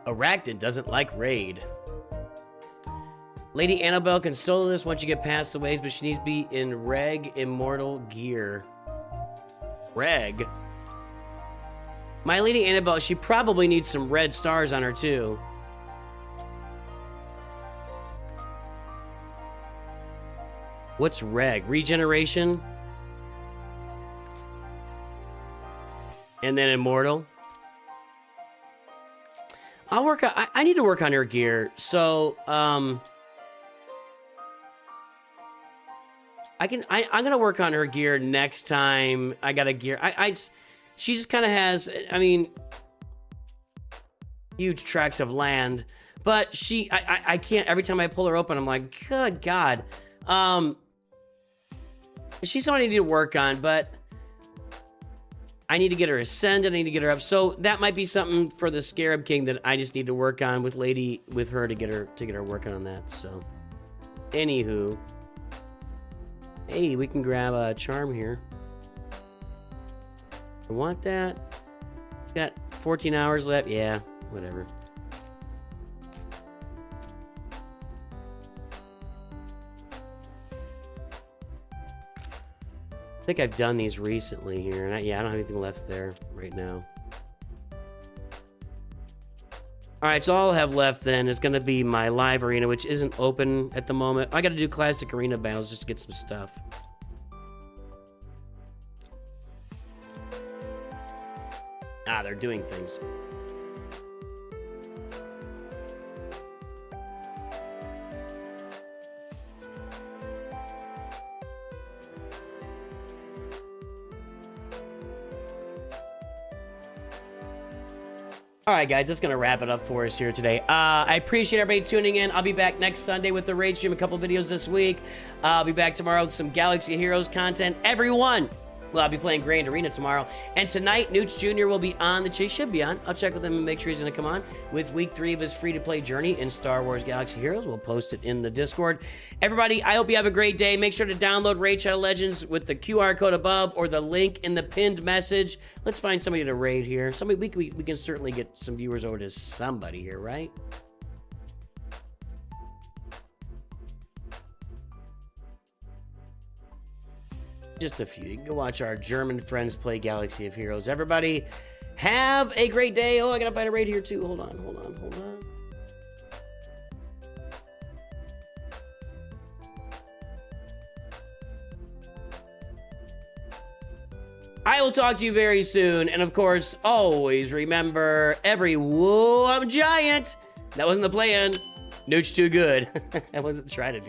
Arachnid doesn't like raid. Lady Annabelle can solo this once you get past the waves, but she needs to be in Reg Immortal gear. Reg? My Lady Annabelle, she probably needs some red stars on her, too. What's Reg? Regeneration? And then Immortal? I'll work on... I need to work on her gear, so, I'm gonna work on her gear next time I got a gear. she just kind of has, I mean, huge tracts of land, but I can't, every time I pull her open, I'm like, good God. She's somebody I need to work on, but I need to get her ascended, I need to get her up. So that might be something for the Scarab King that I just need to work on with her to get her working on that. So, anywho, hey, we can grab a charm here. I want that. Got 14 hours left. Yeah, whatever. I think I've done these recently here, and I don't have anything left there right now. All right, so all I'll have left then is going to be my live arena, which isn't open at the moment. I got to do classic arena battles just to get some stuff. Ah, they're doing things. All right, guys, that's going to wrap it up for us here today. I appreciate everybody tuning in. I'll be back next Sunday with the raid stream, a couple videos this week. I'll be back tomorrow with some Galaxy Heroes content. Everyone, well, I'll be playing Grand Arena tomorrow. And tonight, Newt Jr. will be on the chase. Should be on. I'll check with him and make sure he's going to come on with week 3 of his free-to-play journey in Star Wars Galaxy Heroes. We'll post it in the Discord. Everybody, I hope you have a great day. Make sure to download Raid Shadow Legends with the QR code above or the link in the pinned message. Let's find somebody to raid here. Somebody we can certainly get some viewers over to somebody here, right? Just a few. You can go watch our German friends play Galaxy of Heroes. Everybody, have a great day. Oh, I gotta find a raid here too. Hold on. I will talk to you very soon. And of course, always remember, whoa, I'm giant. That wasn't the plan. Nooch too good. I wasn't trying to do